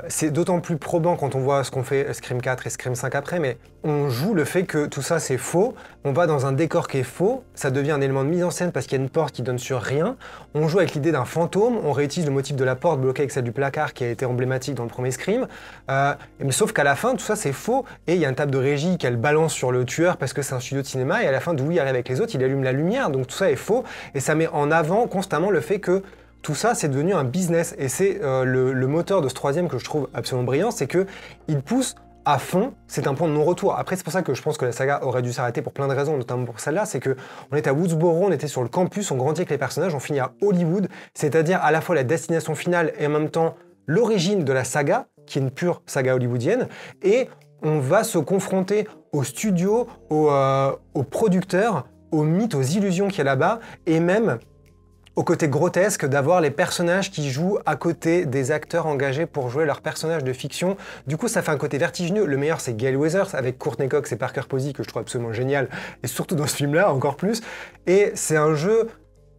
c'est d'autant plus probant quand on voit ce qu'on fait Scream 4 et Scream 5 après, mais on joue le fait que tout ça c'est faux, on va dans un décor qui est faux, ça devient un élément de mise en scène parce qu'il y a une porte qui donne sur rien, on joue avec l'idée d'un fantôme, on réutilise le motif de la porte bloquée avec celle du placard qui a été emblématique dans le premier Scream, mais sauf qu'à la fin tout ça c'est faux, et il y a une table de régie qu'elle balance sur le tueur parce que c'est un studio de cinéma, et à la fin d'où il arrive avec les autres, il allume la lumière, donc tout ça est faux, et ça met en avant constamment le fait que tout ça, c'est devenu un business, et c'est le moteur de ce troisième que je trouve absolument brillant, c'est qu'il pousse à fond, c'est un point de non-retour. Après, c'est pour ça que je pense que la saga aurait dû s'arrêter pour plein de raisons, notamment pour celle-là, c'est qu'on était à Woodsboro, on était sur le campus, on grandit avec les personnages, on finit à Hollywood, c'est-à-dire à la fois la destination finale et en même temps l'origine de la saga, qui est une pure saga hollywoodienne, et on va se confronter aux studios, aux producteurs, aux mythes, aux illusions qu'il y a là-bas, et même au côté grotesque d'avoir les personnages qui jouent à côté des acteurs engagés pour jouer leurs personnages de fiction. Du coup, ça fait un côté vertigineux. Le meilleur, c'est Gale Weathers avec Courtney Cox et Parker Posey, que je trouve absolument génial, et surtout dans ce film-là, encore plus. Et c'est un jeu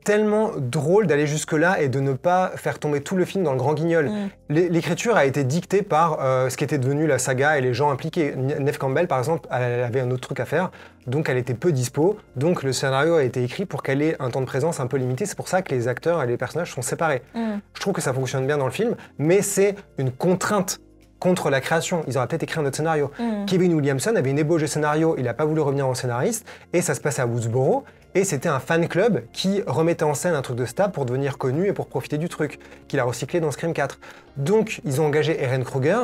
tellement drôle d'aller jusque-là et de ne pas faire tomber tout le film dans le grand guignol. L'écriture a été dictée par ce qui était devenu la saga et les gens impliqués. Neve Campbell, par exemple, elle avait un autre truc à faire, donc elle était peu dispo, donc le scénario a été écrit pour qu'elle ait un temps de présence un peu limité. C'est pour ça que les acteurs et les personnages sont séparés. Je trouve que ça fonctionne bien dans le film, mais c'est une contrainte contre la création. Ils auraient peut-être écrit un autre scénario. Kevin Williamson avait une ébauche de scénario, il n'a pas voulu revenir en scénariste, et ça se passe à Woodsboro. Et c'était un fan club qui remettait en scène un truc de Stab pour devenir connu et pour profiter du truc, qu'il a recyclé dans Scream 4. Donc ils ont engagé Ehren Kruger,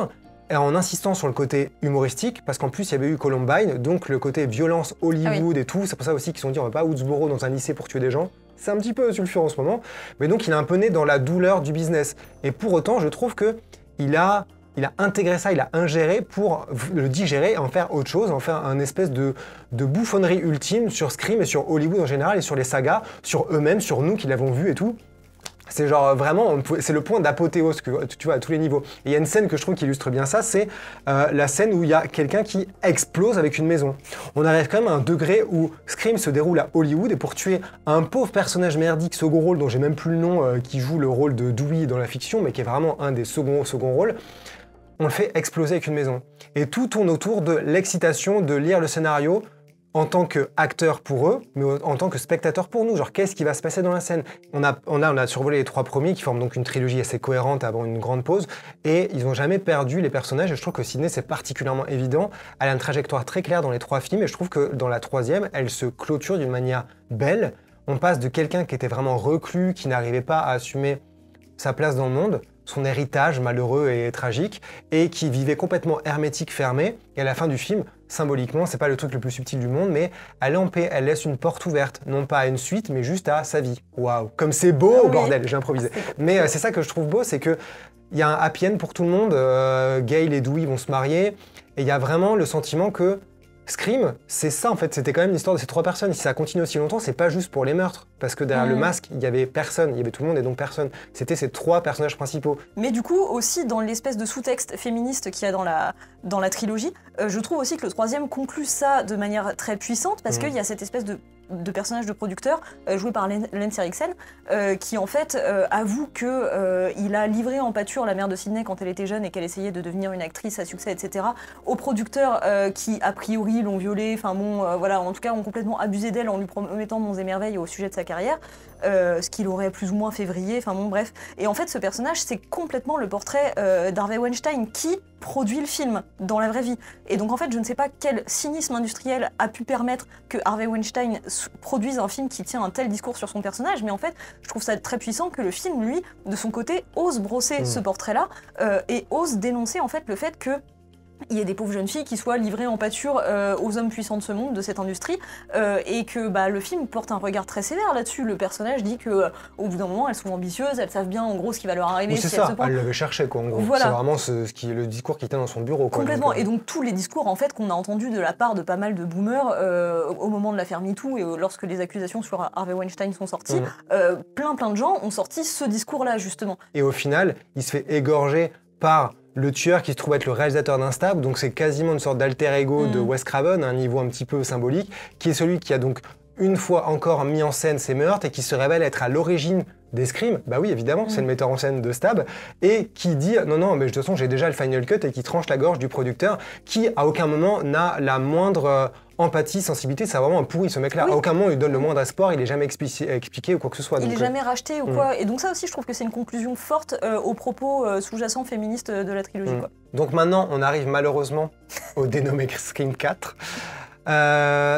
en insistant sur le côté humoristique, parce qu'en plus il y avait eu Columbine, donc le côté violence Hollywood et tout, c'est pour ça aussi qu'ils se sont dit on va pas à Woodsboro dans un lycée pour tuer des gens. C'est un petit peu sulfureux en ce moment, mais donc il a un peu né dans la douleur du business. Et pour autant, je trouve que il a intégré ça, il a ingéré pour le digérer et en faire autre chose, en faire un espèce de bouffonnerie ultime sur Scream et sur Hollywood en général et sur les sagas, sur eux-mêmes, sur nous qui l'avons vu et tout. C'est genre vraiment, c'est le point d'apothéose que tu vois à tous les niveaux. Et il y a une scène que je trouve qui illustre bien ça, c'est la scène où il y a quelqu'un qui explose avec une maison. On arrive quand même à un degré où Scream se déroule à Hollywood et pour tuer un pauvre personnage merdique second rôle dont j'ai même plus le nom, qui joue le rôle de Dewey dans la fiction, mais qui est vraiment un des second rôles, on le fait exploser avec une maison. Et tout tourne autour de l'excitation de lire le scénario en tant qu'acteur pour eux, mais en tant que spectateur pour nous. Genre, qu'est-ce qui va se passer dans la scène ? On a survolé les 3 premiers, qui forment donc une trilogie assez cohérente avant une grande pause, et ils n'ont jamais perdu les personnages, et je trouve que Sidney, c'est particulièrement évident. Elle a une trajectoire très claire dans les 3 films, et je trouve que dans la 3e, elle se clôture d'une manière belle. On passe de quelqu'un qui était vraiment reclus, qui n'arrivait pas à assumer sa place dans le monde, son héritage malheureux et tragique, et qui vivait complètement hermétique, fermé, et à la fin du film, symboliquement, c'est pas le truc le plus subtil du monde, mais elle est en paix, elle laisse une porte ouverte, non pas à une suite, mais juste à sa vie. Waouh, comme c'est beau, oui. Bordel, j'ai improvisé. Mais c'est ça que je trouve beau, c'est que il y a un happy end pour tout le monde, Gail et Dewey vont se marier, et il y a vraiment le sentiment que Scream, c'est ça en fait, c'était quand même l'histoire de ces 3 personnes. Si ça continue aussi longtemps, c'est pas juste pour les meurtres, parce que derrière le masque, il y avait personne, il y avait tout le monde et donc personne. C'était ces 3 personnages principaux. Mais du coup, aussi dans l'espèce de sous-texte féministe qu'il y a dans la trilogie, je trouve aussi que le 3e conclut ça de manière très puissante, parce qu'il y a cette espèce de personnage de producteur joué par Lance Henriksen qui en fait avoue qu'il a livré en pâture la mère de Sidney quand elle était jeune et qu'elle essayait de devenir une actrice à succès, etc. aux producteurs qui a priori l'ont violée, enfin bon voilà, en tout cas ont complètement abusé d'elle en lui promettant monts et merveilles au sujet de sa carrière, ce qu'il aurait plus ou moins fait vriller, enfin bon bref. Et en fait ce personnage c'est complètement le portrait d'Harvey Weinstein qui produit le film dans la vraie vie. Et donc en fait je ne sais pas quel cynisme industriel a pu permettre que Harvey Weinstein produise un film qui tient un tel discours sur son personnage, mais en fait je trouve ça très puissant que le film lui de son côté ose brosser ce portrait là et ose dénoncer en fait le fait que il y a des pauvres jeunes filles qui soient livrées en pâture aux hommes puissants de ce monde, de cette industrie, et que le film porte un regard très sévère là-dessus. Le personnage dit que au bout d'un moment, elles sont ambitieuses, elles savent bien en gros ce qui va leur arriver. C'est ça, elle l'avait cherché quoi. En gros, voilà. C'est vraiment le discours qui était dans son bureau. Quoi, complètement. Donc, et donc tous les discours en fait qu'on a entendus de la part de pas mal de boomers au moment de l'affaire MeToo et lorsque les accusations sur Harvey Weinstein sont sorties, plein de gens ont sorti ce discours-là justement. Et au final, il se fait égorger par le tueur qui se trouve être le réalisateur d'Instab, donc c'est quasiment une sorte d'alter ego de Wes Craven, à un niveau un petit peu symbolique, qui est celui qui a donc une fois encore mis en scène ces meurtres et qui se révèle être à l'origine des Scream, bah oui évidemment, c'est le metteur en scène de Stab, et qui dit non mais de toute façon j'ai déjà le final cut et qui tranche la gorge du producteur, qui à aucun moment n'a la moindre empathie, sensibilité, c'est vraiment un pourri ce mec-là. À aucun moment il donne le moindre espoir, il est jamais expliqué ou quoi que ce soit. Il est jamais racheté ou quoi, et donc ça aussi je trouve que c'est une conclusion forte aux propos sous-jacents féministes de la trilogie. Quoi. Donc maintenant on arrive malheureusement au dénommé Scream 4.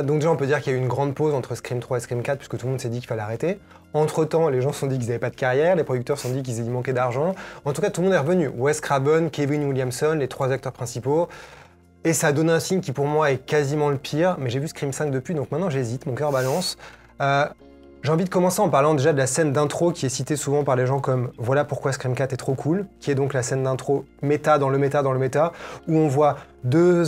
Donc déjà on peut dire qu'il y a eu une grande pause entre Scream 3 et Scream 4 puisque tout le monde s'est dit qu'il fallait arrêter. Entre temps les gens se sont dit qu'ils n'avaient pas de carrière, les producteurs se sont dit qu'ils manquaient d'argent. En tout cas tout le monde est revenu. Wes Craven, Kevin Williamson, les 3 acteurs principaux. Et ça a donné un film qui pour moi est quasiment le pire, mais j'ai vu Scream 5 depuis donc maintenant j'hésite, mon cœur balance. J'ai envie de commencer en parlant déjà de la scène d'intro qui est citée souvent par les gens comme « Voilà pourquoi Scream 4 est trop cool », qui est donc la scène d'intro méta dans le méta dans le méta, où on voit deux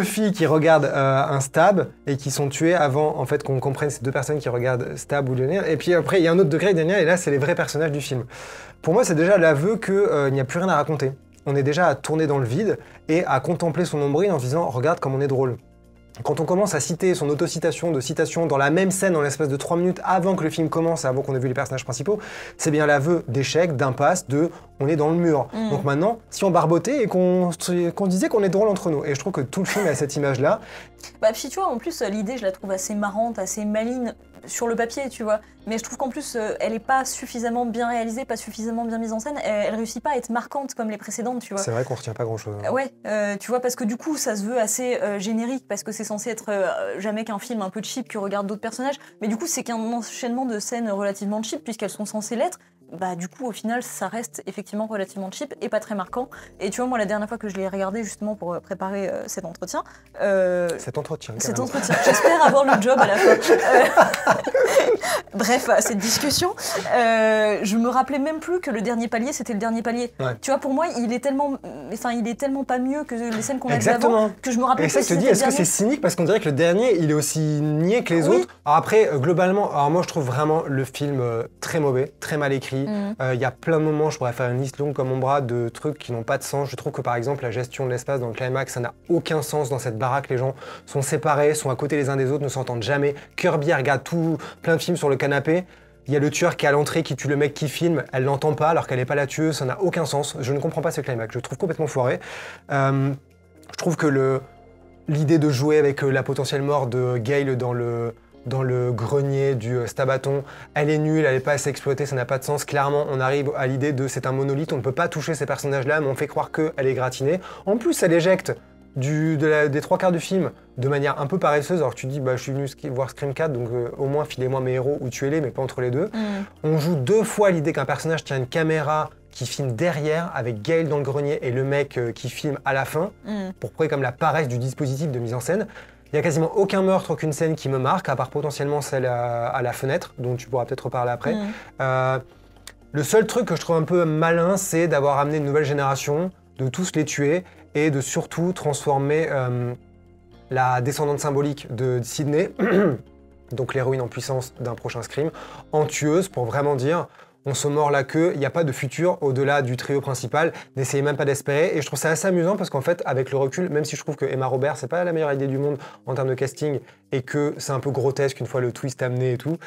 filles qui regardent un stab et qui sont tuées avant en fait qu'on comprenne ces 2 personnes qui regardent stab ou Daniel. Et puis après il y a un autre degré Daniel et là c'est les vrais personnages du film. Pour moi c'est déjà l'aveu qu'il n'y a plus rien à raconter. On est déjà à tourner dans le vide et à contempler son nombril en se disant « Regarde comme on est drôle ». Quand on commence à citer son autocitation de citation dans la même scène en l'espace de 3 minutes avant que le film commence, avant qu'on ait vu les personnages principaux, c'est bien l'aveu d'échec, d'impasse, de on est dans le mur. Donc maintenant, si on barbotait et qu'on disait qu'on est drôle entre nous, et je trouve que tout le film a cette image-là. Puis tu vois, en plus l'idée je la trouve assez marrante, assez maligne. sur le papier, tu vois. Mais je trouve qu'en plus, elle est pas suffisamment bien réalisée, pas suffisamment bien mise en scène. Elle réussit pas à être marquante comme les précédentes, tu vois. C'est vrai qu'on retient pas grand-chose. Ouais, tu vois, parce que du coup, ça se veut assez générique, parce que c'est censé être jamais qu'un film un peu cheap que regardent d'autres personnages. Mais du coup, c'est qu'un enchaînement de scènes relativement cheap, puisqu'elles sont censées l'être. Bah du coup au final ça reste effectivement relativement cheap et pas très marquant. Et tu vois moi la dernière fois que je l'ai regardé justement pour préparer cet entretien Cet entretien, j'espère avoir le job à la fin. Bref, cette discussion, je me rappelais même plus que le dernier palier c'était le dernier palier. Ouais. Tu vois pour moi il est tellement pas mieux que les scènes qu'on a vues Exactement. avant que je me rappelle Et pas ça, si je te dis, c'était est-ce le que c'est dernier. cynique parce qu'on dirait que le dernier, il est aussi niais que les Oui. autres. Alors après, globalement, alors moi je trouve vraiment le film très mauvais, très mal écrit. Il y a plein de moments, je pourrais faire une liste longue comme mon bras de trucs qui n'ont pas de sens. Je trouve que par exemple la gestion de l'espace dans le climax, ça n'a aucun sens dans cette baraque. Les gens sont séparés, sont à côté les uns des autres, ne s'entendent jamais. Kirby regarde plein de films sur le canapé. Il y a le tueur qui est à l'entrée, qui tue le mec qui filme, elle l'entend pas alors qu'elle n'est pas la tueuse, ça n'a aucun sens. Je ne comprends pas ce climax, je le trouve complètement foiré. Je trouve que l'idée de jouer avec la potentielle mort de Gale dans le grenier du Stabaton, elle est nulle, elle n'est pas assez exploitée, ça n'a pas de sens. Clairement, on arrive à l'idée de c'est un monolithe, on ne peut pas toucher ces personnages-là, mais on fait croire qu'elle est gratinée. En plus, elle éjecte des trois quarts du film de manière un peu paresseuse, alors que tu dis bah, je suis venu voir Scream 4, donc au moins filez-moi mes héros ou tuez-les, mais pas entre les deux. On joue 2 fois l'idée qu'un personnage tient une caméra qui filme derrière avec Gale dans le grenier et le mec qui filme à la fin, pour prouver comme la paresse du dispositif de mise en scène. Il n'y a quasiment aucun meurtre, aucune scène qui me marque, à part potentiellement celle à la fenêtre, dont tu pourras peut-être reparler après. Le seul truc que je trouve un peu malin, c'est d'avoir amené une nouvelle génération, de tous les tuer, et de surtout transformer la descendante symbolique de Sydney, donc l'héroïne en puissance d'un prochain Scream, en tueuse pour vraiment dire on se mord la queue, il n'y a pas de futur au-delà du trio principal, n'essayez même pas d'espérer. Et je trouve ça assez amusant parce qu'en fait, avec le recul, même si je trouve que Emma Robert, c'est pas la meilleure idée du monde en termes de casting et que c'est un peu grotesque une fois le twist amené et tout,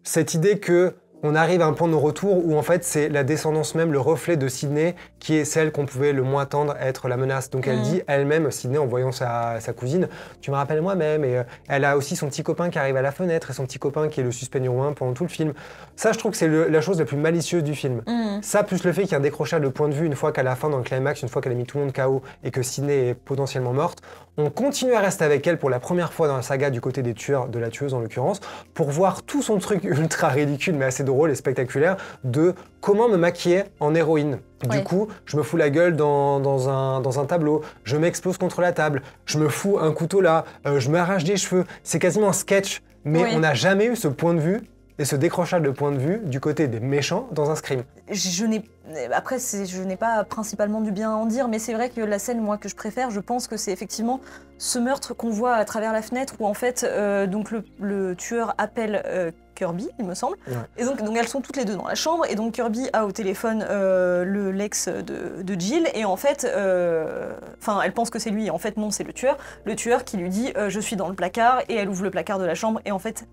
cette idée que on arrive à un point de retour où en fait c'est la descendance même, le reflet de Sydney qui est celle qu'on pouvait le moins attendre être la menace. Donc elle dit elle-même, Sydney en voyant sa cousine, tu me rappelles moi-même, et elle a aussi son petit copain qui arrive à la fenêtre et son petit copain qui est le suspect numéro 1 pendant tout le film. Ça je trouve que c'est la chose la plus malicieuse du film. Ça plus le fait qu'il y a un décrochage de point de vue une fois qu'à la fin dans le climax, une fois qu'elle a mis tout le monde KO et que Sydney est potentiellement morte, on continue à rester avec elle pour la première fois dans la saga du côté des tueurs, de la tueuse en l'occurrence, pour voir tout son truc ultra ridicule mais assez drôle et spectaculaire de comment me maquiller en héroïne. Du coup, je me fous la gueule dans un tableau, je m'explose contre la table, je me fous un couteau là, je m'arrache des cheveux. C'est quasiment un sketch, mais on n'a jamais eu ce point de vue et ce décrochage de point de vue du côté des méchants dans un Scream. Après, je n'ai pas principalement du bien à en dire, mais c'est vrai que la scène, moi, que je préfère, je pense que c'est effectivement ce meurtre qu'on voit à travers la fenêtre où en fait, donc le tueur appelle Kirby, il me semble. Et donc elles sont toutes les deux dans la chambre, et donc Kirby a au téléphone l'ex de Jill, et en fait, elle pense que c'est lui, et en fait non, c'est le tueur qui lui dit je suis dans le placard, et elle ouvre le placard de la chambre, et en fait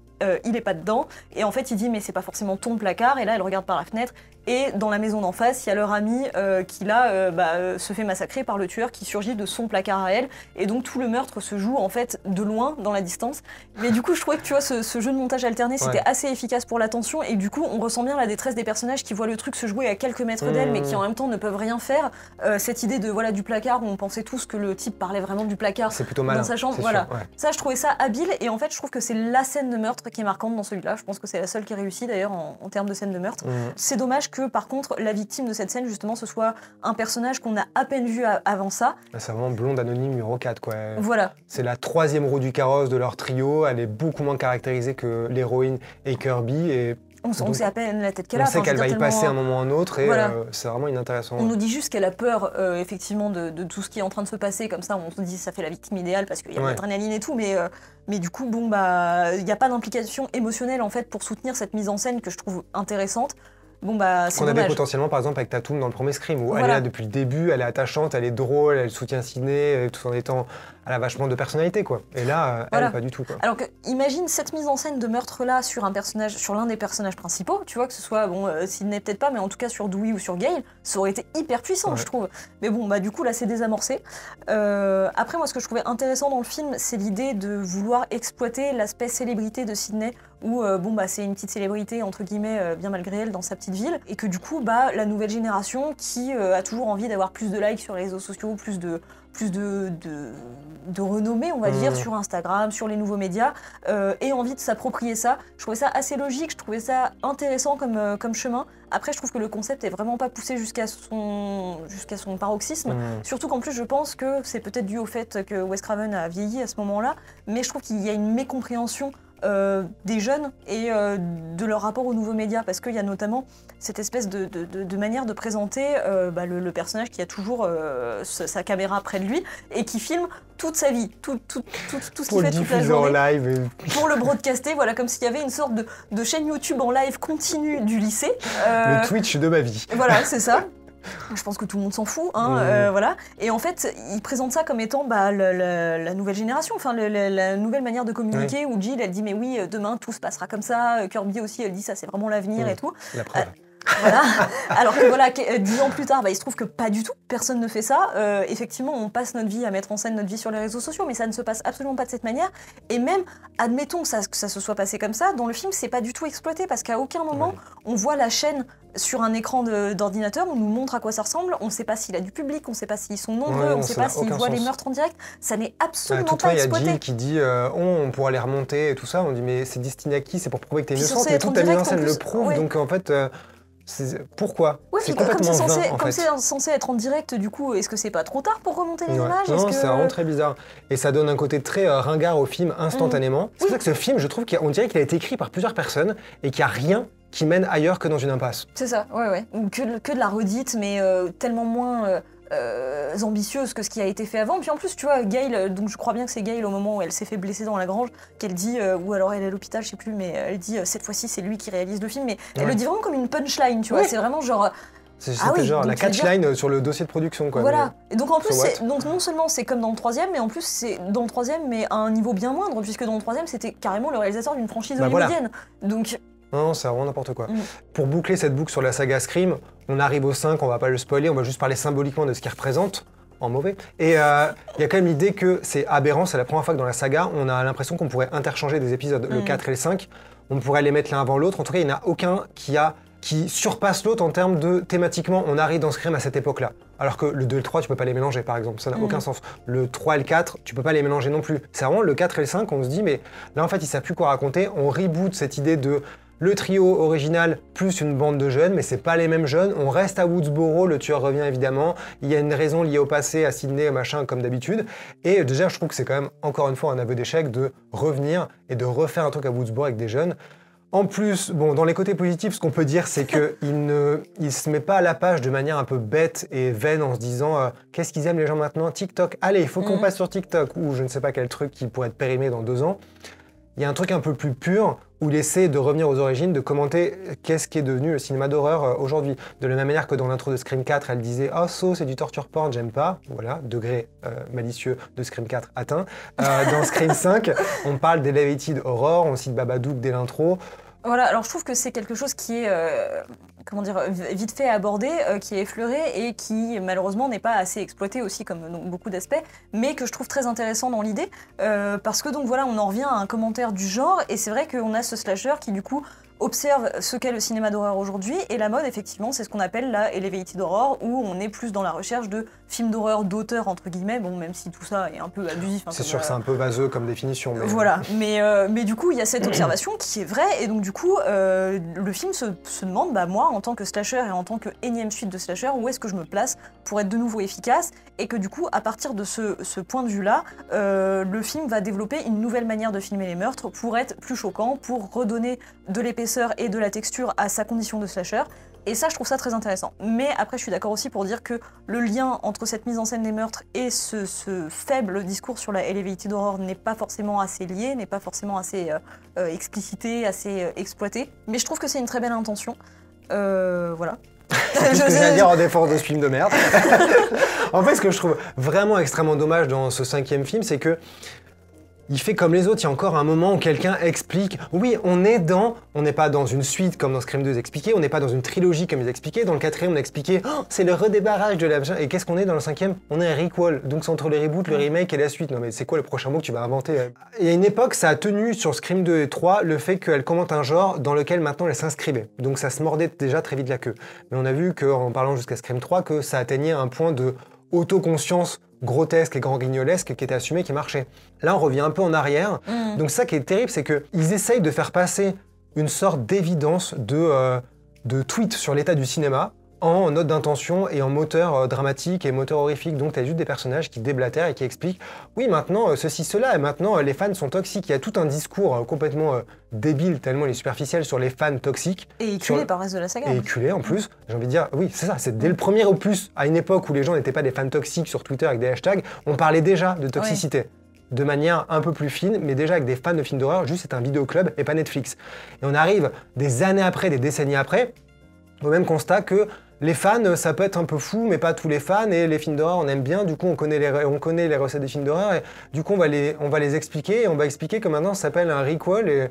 il est pas dedans, et en fait il dit mais c'est pas forcément ton placard, et là elle regarde par la fenêtre, et dans la maison d'en face, il y a leur ami qui là se fait massacrer par le tueur qui surgit de son placard à elle, et donc tout le meurtre se joue en fait de loin, dans la distance. Mais du coup je trouvais que tu vois ce jeu de montage alterné c'était assez efficace pour la tension, et du coup on ressent bien la détresse des personnages qui voient le truc se jouer à quelques mètres d'elle mais qui en même temps ne peuvent rien faire. Cette idée de du placard où on pensait tous que le type parlait vraiment du placard dans sa chambre, voilà. Sûr, ça je trouvais ça habile, et en fait je trouve que c'est la scène de meurtre qui est marquante dans celui-là. Je pense que c'est la seule qui réussit d'ailleurs en termes de scène de meurtre. C'est dommage que par contre la victime de cette scène justement ce soit un personnage qu'on a à peine vu avant ça. C'est vraiment blonde anonyme numéro 4 quoi. Voilà. C'est la 3e roue du carrosse de leur trio, elle est beaucoup moins caractérisée que l'héroïne et Kirby, et on sait à peine la tête qu'elle a. On sait qu'elle va y passer un moment ou un autre, et c'est vraiment inintéressant. On nous dit juste qu'elle a peur effectivement de tout ce qui est en train de se passer, comme ça on se dit ça fait la victime idéale parce qu'il y a de l'adrénaline et tout, mais du coup il n'y a pas d'implication émotionnelle en fait pour soutenir cette mise en scène que je trouve intéressante. bon bah c'est Qu'on avait dommage. potentiellement par exemple avec Tatum dans le premier Scream, où elle Voilà. est là depuis le début, elle est attachante, elle est drôle, elle soutient Sidney, tout en étant... Elle a vachement de personnalité, quoi. Et là, Voilà. elle, pas du tout, quoi. Alors que, imagine cette mise en scène de meurtre-là sur un personnage, sur l'un des personnages principaux, tu vois, que ce soit, bon, Sidney peut-être pas, mais en tout cas sur Dewey ou sur Gale, ça aurait été hyper puissant, Ouais. je trouve. Mais bon, bah du coup, là, c'est désamorcé. Après, moi, ce que je trouvais intéressant dans le film, c'est l'idée de vouloir exploiter l'aspect célébrité de Sidney, où, bon, bah, c'est une petite célébrité, entre guillemets, bien malgré elle, dans sa petite ville, et que du coup, bah, la nouvelle génération qui a toujours envie d'avoir plus de likes sur les réseaux sociaux, plus de renommée, on va dire, sur Instagram, sur les nouveaux médias, et envie de s'approprier ça. Je trouvais ça assez logique, je trouvais ça intéressant comme chemin. Après, je trouve que le concept est vraiment pas poussé jusqu'à son paroxysme. Surtout qu'en plus, je pense que c'est peut-être dû au fait que Wes Craven a vieilli à ce moment-là, mais je trouve qu'il y a une mécompréhension des jeunes et de leur rapport aux nouveaux médias, parce qu'il y a notamment cette espèce de manière de présenter le personnage qui a toujours sa caméra près de lui et qui filme toute sa vie, tout ce qu'il fait toute la journée. En live. Pour le broadcaster, voilà, comme s'il y avait une sorte de chaîne YouTube en live continue du lycée. Le Twitch de ma vie. Voilà, c'est ça. Je pense que tout le monde s'en fout, hein, voilà. Et en fait, il présente ça comme étant la nouvelle génération, enfin la nouvelle manière de communiquer, où Jill, elle dit mais oui, demain tout se passera comme ça. Kirby aussi, elle dit ça c'est vraiment l'avenir et tout. La preuve. Voilà. Alors que voilà, 10 ans plus tard, il se trouve que pas du tout, personne ne fait ça. Effectivement, on passe notre vie à mettre en scène notre vie sur les réseaux sociaux, mais ça ne se passe absolument pas de cette manière. Et même, admettons que ça se soit passé comme ça, dans le film, c'est pas du tout exploité, parce qu'à aucun moment, on voit la chaîne sur un écran d'ordinateur, on nous montre à quoi ça ressemble, on sait pas s'il a du public, on sait pas s'ils sont nombreux, on sait pas s'ils voient les meurtres en direct, ça n'est absolument pas exploité. Il y a Jill qui dit on pourra les remonter et tout ça, on dit mais c'est destiné à qui? C'est pour prouver que t'es innocente, mais toute ta mise en scène le prouve, donc en fait... pourquoi? C'est complètement vain, en fait. Comme c'est censé être en direct, du coup, est-ce que c'est pas trop tard pour remonter les images? Non, c'est vraiment très bizarre. Et ça donne un côté très ringard au film instantanément. C'est pour ça que ce film, je trouve qu'on dirait qu'il a été écrit par plusieurs personnes et qu'il n'y a rien qui mène ailleurs que dans une impasse. C'est ça, ouais. Que de la redite, mais tellement moins... ambitieuse que ce qui a été fait avant. Puis en plus, tu vois, Gale, donc je crois bien que c'est Gale au moment où elle s'est fait blesser dans la grange, qu'elle dit, ou alors elle est à l'hôpital, je sais plus, mais elle dit cette fois-ci c'est lui qui réalise le film, mais elle le dit vraiment comme une punchline, tu vois, c'est vraiment genre... C'était genre la catchline sur le dossier de production, quoi. Voilà. Et donc en plus, donc non seulement c'est comme dans le troisième, mais en plus c'est dans le troisième, mais à un niveau bien moindre, puisque dans le troisième c'était carrément le réalisateur d'une franchise hollywoodienne. Donc... Non, c'est vraiment n'importe quoi. Pour boucler cette boucle sur la saga Scream, on arrive au 5, on va pas le spoiler, on va juste parler symboliquement de ce qu'il représente, en mauvais. Et il y a quand même l'idée que c'est aberrant, c'est la première fois que dans la saga, on a l'impression qu'on pourrait interchanger des épisodes, le 4 et le 5, on pourrait les mettre l'un avant l'autre, en tout cas il n'y en a aucun qui surpasse l'autre en termes de thématiquement, on arrive dans Scream à cette époque-là. Alors que le 2 et le 3, tu peux pas les mélanger par exemple, ça n'a aucun sens. Le 3 et le 4, tu peux pas les mélanger non plus. C'est vraiment le 4 et le 5, on se dit mais là en fait ils savent plus quoi raconter, on reboot cette idée de le trio original plus une bande de jeunes, mais c'est pas les mêmes jeunes, on reste à Woodsboro, le tueur revient évidemment, il y a une raison liée au passé, à Sidney, machin, comme d'habitude, et déjà je trouve que c'est quand même encore une fois un aveu d'échec de revenir et de refaire un truc à Woodsboro avec des jeunes. En plus, bon, dans les côtés positifs, ce qu'on peut dire, c'est qu'il se met pas à la page de manière un peu bête et vaine en se disant qu'est-ce qu'ils aiment les gens maintenant? TikTok, allez, il faut qu'on passe sur TikTok, ou je ne sais pas quel truc qui pourrait être périmé dans 2 ans. Il y a un truc un peu plus pur où il essaie de revenir aux origines, de commenter qu'est-ce qui est devenu le cinéma d'horreur aujourd'hui. De la même manière que dans l'intro de Scream 4, elle disait « Oh, c'est du torture porn, j'aime pas ». Voilà, degré malicieux de Scream 4 atteint. Dans Scream 5, on parle d'Elevated Horror, on cite Babadook dès l'intro. Voilà, alors je trouve que c'est quelque chose qui est, vite fait abordé, qui est effleuré et qui malheureusement n'est pas assez exploité aussi comme donc, beaucoup d'aspects, mais que je trouve très intéressant dans l'idée, parce que donc voilà, on en revient à un commentaire du genre, et c'est vrai qu'on a ce slasher qui du coup observe ce qu'est le cinéma d'horreur aujourd'hui, et la mode effectivement c'est ce qu'on appelle la elevated horror, où on est plus dans la recherche de films d'horreur d'auteur entre guillemets, bon même si tout ça est un peu abusif. Hein, c'est sûr que c'est un peu vaseux comme définition. Mais... Voilà, mais du coup il y a cette observation qui est vraie, et donc du coup le film se demande, bah moi en tant que slasher et en tant que énième suite de slasher, où est-ce que je me place pour être de nouveau efficace, et que du coup à partir de ce point de vue là, le film va développer une nouvelle manière de filmer les meurtres pour être plus choquant, pour redonner de l'épaisseur et de la texture à sa condition de slasher. Et ça, je trouve ça très intéressant. Mais après, je suis d'accord aussi pour dire que le lien entre cette mise en scène des meurtres et ce faible discours sur la elevated horror n'est pas forcément assez lié, n'est pas forcément assez explicité, assez exploité. Mais je trouve que c'est une très belle intention. Voilà. C'est ce que j'ai à dire en défense de ce film de merde. En fait, ce que je trouve vraiment extrêmement dommage dans ce 5e film, c'est que il fait comme les autres. Il y a encore un moment où quelqu'un explique. Oui, on n'est pas dans une suite comme dans Scream 2 expliqué, on n'est pas dans une trilogie comme ils expliquaient. Dans le 4e, on a expliqué, oh, c'est le redébarrage de la. Et qu'est-ce qu'on est dans le 5e? On est un requel. Donc c'est entre le reboot, le remake et la suite. Non mais c'est quoi le prochain mot que tu vas inventer? Il y a une époque, ça a tenu sur Scream 2 et 3 le fait qu'elle commente un genre dans lequel maintenant elle s'inscrivait. Donc ça se mordait déjà très vite la queue. Mais on a vu qu'en parlant jusqu'à Scream 3, que ça atteignait un point de autoconscience grotesque et grand guignolesque qui était assumé, qui marchait. Là, on revient un peu en arrière. Donc ça qui est terrible, c'est qu'ils essayent de faire passer une sorte d'évidence de tweet sur l'état du cinéma en note d'intention et en moteur dramatique et moteur horrifique. Donc, tu as juste des personnages qui déblatèrent et qui expliquent « Oui, maintenant, ceci, cela, et maintenant, les fans sont toxiques. » Il y a tout un discours complètement débile, tellement il est superficiel, sur les fans toxiques. Et éculé par le reste de la saga. Et éculé, en plus. J'ai envie de dire, oui, c'est ça, c'est dès le premier opus, à une époque où les gens n'étaient pas des fans toxiques sur Twitter avec des hashtags, on parlait déjà de toxicité. Ouais. De manière un peu plus fine, mais déjà avec des fans de films d'horreur, juste c'est un vidéoclub et pas Netflix. Et on arrive des années après, des décennies après, au même constat que les fans, ça peut être un peu fou, mais pas tous les fans, et les films d'horreur, on aime bien, du coup on connaît les recettes des films d'horreur, et du coup on va les expliquer, et on va expliquer que maintenant ça s'appelle un requel, et...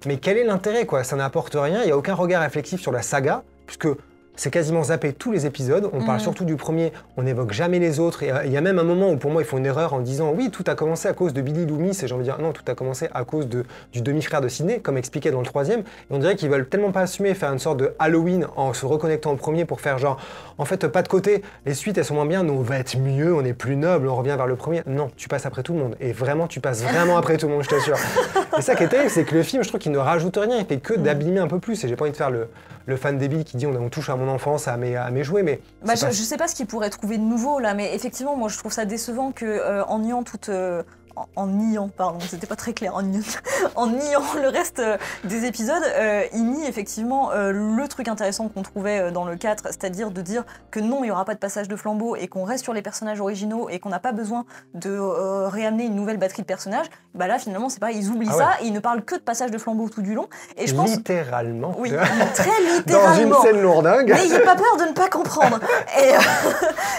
mais quel est l'intérêt quoi? Ça n'apporte rien, il n'y a aucun regard réflexif sur la saga, puisque c'est quasiment zappé tous les épisodes, on parle surtout du premier, on n'évoque jamais les autres, et il y a même un moment où pour moi ils font une erreur en disant oui, tout a commencé à cause de Billy Loomis, et j'ai envie de dire non, tout a commencé à cause du demi-frère de Sidney, comme expliqué dans le 3e, et on dirait qu'ils veulent tellement pas assumer faire une sorte de Halloween en se reconnectant au premier pour faire genre, en fait pas de côté, les suites elles sont moins bien, nous on va être mieux, on est plus noble, on revient vers le premier, non, tu passes après tout le monde, et vraiment tu passes vraiment après tout le monde, je t'assure. Et ça qui est terrible, c'est que le film, je trouve qu'il ne rajoute rien, il fait que d'abîmer un peu plus, et j'ai pas envie de faire le fan débile qui dit on touche à mon enfance, à mes jouets, mais... Bah, je sais pas ce qu'il pourrait trouver de nouveau là, mais effectivement, moi je trouve ça décevant que en niant toute... en niant, pardon, c'était pas très clair, en niant le reste des épisodes, il nie effectivement le truc intéressant qu'on trouvait dans le 4, c'est-à-dire de dire que non, il n'y aura pas de passage de flambeau et qu'on reste sur les personnages originaux et qu'on n'a pas besoin de réamener une nouvelle batterie de personnages. Bah là, finalement, c'est pas, ils oublient ça et ils ne parlent que de passage de flambeau tout du long. Et je pense... Littéralement. Oui, très littéralement. Dans une scène lourdingue. N'ayez pas peur de ne pas comprendre.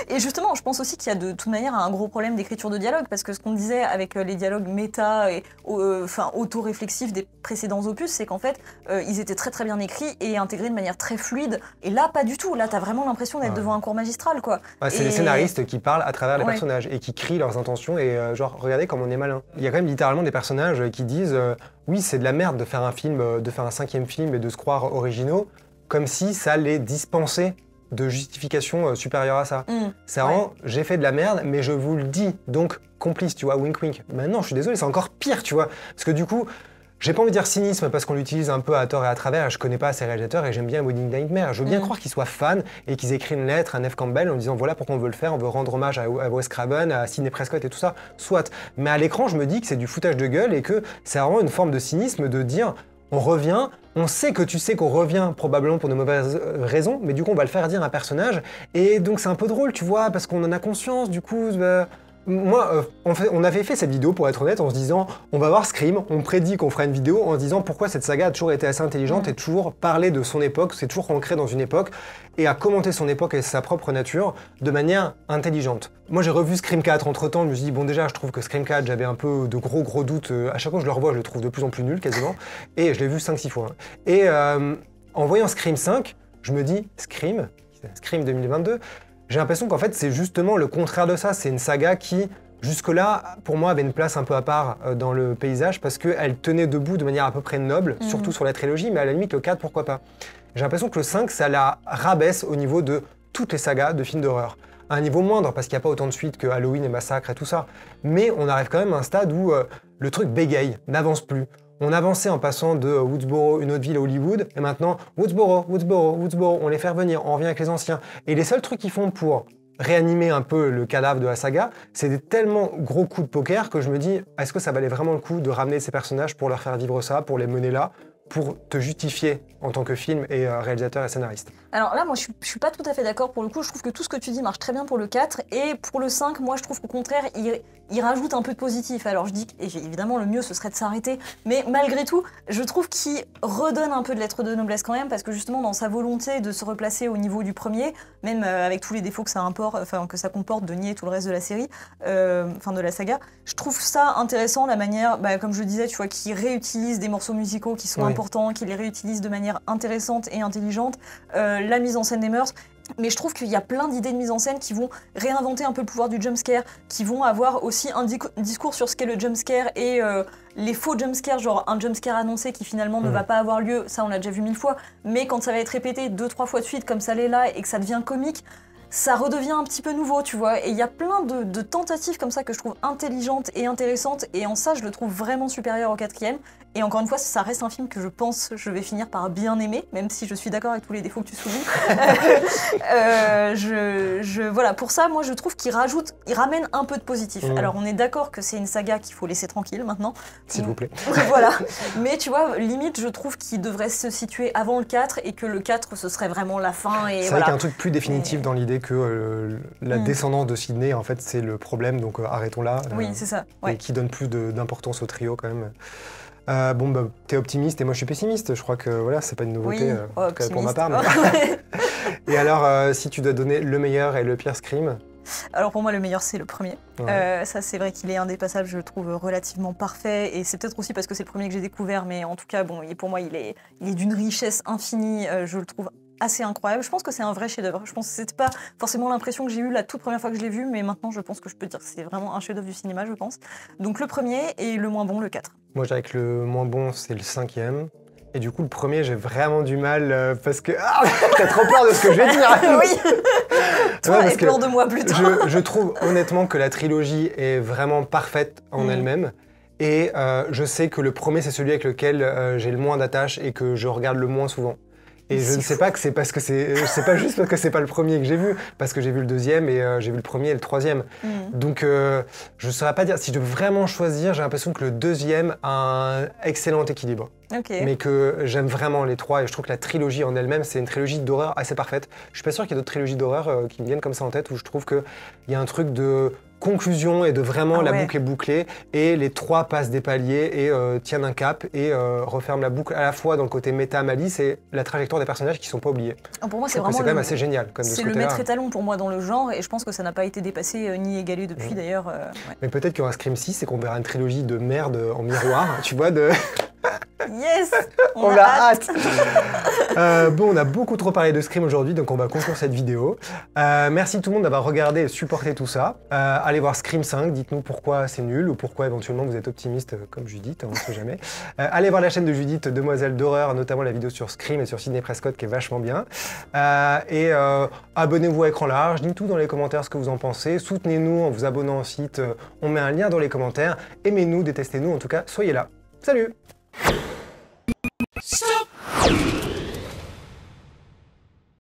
Et justement, je pense aussi qu'il y a de toute manière un gros problème d'écriture de dialogue, parce que ce qu'on disait avec les dialogues méta et auto-réflexifs des précédents opus, c'est qu'en fait, ils étaient très très bien écrits et intégrés de manière très fluide. Et là, pas du tout. Là, t'as vraiment l'impression d'être devant un cours magistral, quoi. Ouais, c'est les scénaristes qui parlent à travers les personnages et qui crient leurs intentions et genre, regardez comme on est malin. Il y a quand même littéralement des personnages qui disent oui, c'est de la merde de faire un film, de faire un 5e film et de se croire originaux, comme si ça les dispensait de justification supérieure à ça. C'est vraiment, j'ai fait de la merde, mais je vous le dis, donc complice, tu vois, wink wink. Maintenant, je suis désolé, c'est encore pire, tu vois, parce que du coup, j'ai pas envie de dire cynisme parce qu'on l'utilise un peu à tort et à travers, et je connais pas ces réalisateurs et j'aime bien Wedding Nightmare. Je veux bien croire qu'ils soient fans et qu'ils écrivent une lettre à Neve Campbell en disant voilà pourquoi on veut le faire, on veut rendre hommage à Wes Craven, à Sidney Prescott et tout ça, soit. Mais à l'écran, je me dis que c'est du foutage de gueule et que c'est vraiment une forme de cynisme de dire on revient, on sait que tu sais qu'on revient probablement pour de mauvaises raisons, mais du coup on va le faire dire à un personnage, et donc c'est un peu drôle, tu vois, parce qu'on en a conscience, du coup... Moi, on avait fait cette vidéo, pour être honnête, en se disant on va voir Scream, on prédit qu'on fera une vidéo en se disant pourquoi cette saga a toujours été assez intelligente et toujours parlé de son époque, c'est toujours ancré dans une époque, et à commenter son époque et sa propre nature de manière intelligente. Moi j'ai revu Scream 4 entre-temps, je me suis dit bon déjà je trouve que Scream 4 j'avais un peu de gros doutes, à chaque fois que je le revois je le trouve de plus en plus nul quasiment, et je l'ai vu 5-6 fois. Et en voyant Scream 5, je me dis Scream 2022, j'ai l'impression qu'en fait c'est justement le contraire de ça, c'est une saga qui jusque-là pour moi avait une place un peu à part dans le paysage parce qu'elle tenait debout de manière à peu près noble, surtout sur la trilogie, mais à la limite le 4 pourquoi pas. J'ai l'impression que le 5 ça la rabaisse au niveau de toutes les sagas de films d'horreur. À un niveau moindre parce qu'il n'y a pas autant de suites que Halloween et Massacre et tout ça, mais on arrive quand même à un stade où le truc bégaye, n'avance plus. On avançait en passant de Woodsboro, une autre ville à Hollywood, et maintenant Woodsboro, on les fait revenir, on revient avec les anciens. Et les seuls trucs qu'ils font pour réanimer un peu le cadavre de la saga, c'est des tellement gros coups de poker que je me dis, est-ce que ça valait vraiment le coup de ramener ces personnages pour leur faire vivre ça, pour les mener là? pour te justifier en tant que film et réalisateur et scénariste. Alors là, moi, je suis pas tout à fait d'accord pour le coup. Je trouve que tout ce que tu dis marche très bien pour le 4. Et pour le 5, moi, je trouve qu'au contraire, il rajoute un peu de positif. Alors je dis évidemment, le mieux, ce serait de s'arrêter. Mais malgré tout, je trouve qu'il redonne un peu de lettre de noblesse quand même. Parce que justement, dans sa volonté de se replacer au niveau du premier, même avec tous les défauts que ça comporte de nier tout le reste de la série, de la saga, je trouve ça intéressant, la manière, comme je le disais, tu vois, qu'il réutilise des morceaux musicaux qui sont importants, qu'il les réutilise de manière intéressante et intelligente. La mise en scène des mœurs. Mais je trouve qu'il y a plein d'idées de mise en scène qui vont réinventer un peu le pouvoir du jumpscare, qui vont avoir aussi un discours sur ce qu'est le jumpscare et les faux jumpscares, genre un jumpscare annoncé qui finalement ne va pas avoir lieu, ça on l'a déjà vu 1000 fois, mais quand ça va être répété 2-3 fois de suite comme ça l'est là et que ça devient comique, ça redevient un petit peu nouveau, tu vois. Et il y a plein de tentatives comme ça que je trouve intelligentes et intéressantes, et en ça je le trouve vraiment supérieur au 4e. Et encore une fois, ça reste un film que je pense je vais finir par bien aimer, même si je suis d'accord avec tous les défauts que tu soulignes. Voilà, pour ça, moi je trouve qu'il ramène un peu de positif. Alors on est d'accord que c'est une saga qu'il faut laisser tranquille maintenant. S'il vous plaît. Voilà. Mais tu vois, limite, je trouve qu'il devrait se situer avant le 4 et que le 4 ce serait vraiment la fin. C'est vrai qu'il y a un truc plus définitif dans l'idée que la descendance de Sidney, en fait, c'est le problème, donc arrêtons là. Oui, c'est ça. Ouais. Et qui donne plus d'importance au trio quand même. T'es optimiste et moi je suis pessimiste. Je crois que voilà, c'est pas une nouveauté, en tout cas pour ma part. Mais... Et alors, si tu dois donner le meilleur et le pire Scream? Alors pour moi, le meilleur, c'est le premier. Ouais. Ça, c'est vrai qu'il est indépassable, je le trouve relativement parfait. Et c'est peut-être aussi parce que c'est le premier que j'ai découvert, mais en tout cas, bon, pour moi, il est d'une richesse infinie. Je le trouve assez incroyable. Je pense que c'est un vrai chef-d'œuvre. Je pense que c'était pas forcément l'impression que j'ai eue la toute première fois que je l'ai vu, mais maintenant, je pense que je peux dire que c'est vraiment un chef-d'œuvre du cinéma, je pense. Donc le premier et le moins bon, le 4. Moi, je dirais que le moins bon, c'est le 5e. Et du coup, le premier, j'ai vraiment du mal parce que... Ah, t'as trop peur de ce que je vais dire. Oui. Toi, aie peur de moi plutôt. Je trouve honnêtement que la trilogie est vraiment parfaite en elle-même. Et je sais que le premier, c'est celui avec lequel j'ai le moins d'attache et que je regarde le moins souvent. Et je ne sais pas que c'est parce que c'est pas juste parce que c'est pas le premier que j'ai vu, parce que j'ai vu le deuxième et j'ai vu le premier et le troisième. Donc je ne saurais pas dire, si je veux vraiment choisir, j'ai l'impression que le deuxième a un excellent équilibre. Okay. Mais que j'aime vraiment les trois et je trouve que la trilogie en elle-même, c'est une trilogie d'horreur assez parfaite. Je suis pas sûr qu'il y ait d'autres trilogies d'horreur qui me viennent comme ça en tête où je trouve qu'il y a un truc de conclusion et de vraiment la boucle est bouclée et les trois passent des paliers et tiennent un cap et referment la boucle à la fois dans le côté méta Malice et la trajectoire des personnages qui sont pas oubliés. Pour moi, c'est quand même assez génial. C'est le maître étalon pour moi dans le genre et je pense que ça n'a pas été dépassé ni égalé depuis d'ailleurs. Ouais. Mais peut-être qu'il y aura Scream 6 et qu'on verra une trilogie de merde en miroir, tu vois, de... Yes, on a hâte. Bon, on a beaucoup trop parlé de Scream aujourd'hui, donc on va conclure cette vidéo. Merci tout le monde d'avoir regardé et supporté tout ça. Allez voir Scream 5, dites-nous pourquoi c'est nul ou pourquoi éventuellement vous êtes optimiste comme Judith, on ne sait jamais. Allez voir la chaîne de Judith, Demoiselle d'horreur, notamment la vidéo sur Scream et sur Sidney Prescott qui est vachement bien. Abonnez-vous à Écran Large, dites tout dans les commentaires ce que vous en pensez. Soutenez-nous en vous abonnant au site, on met un lien dans les commentaires. Aimez-nous, détestez-nous, en tout cas, soyez là. Salut!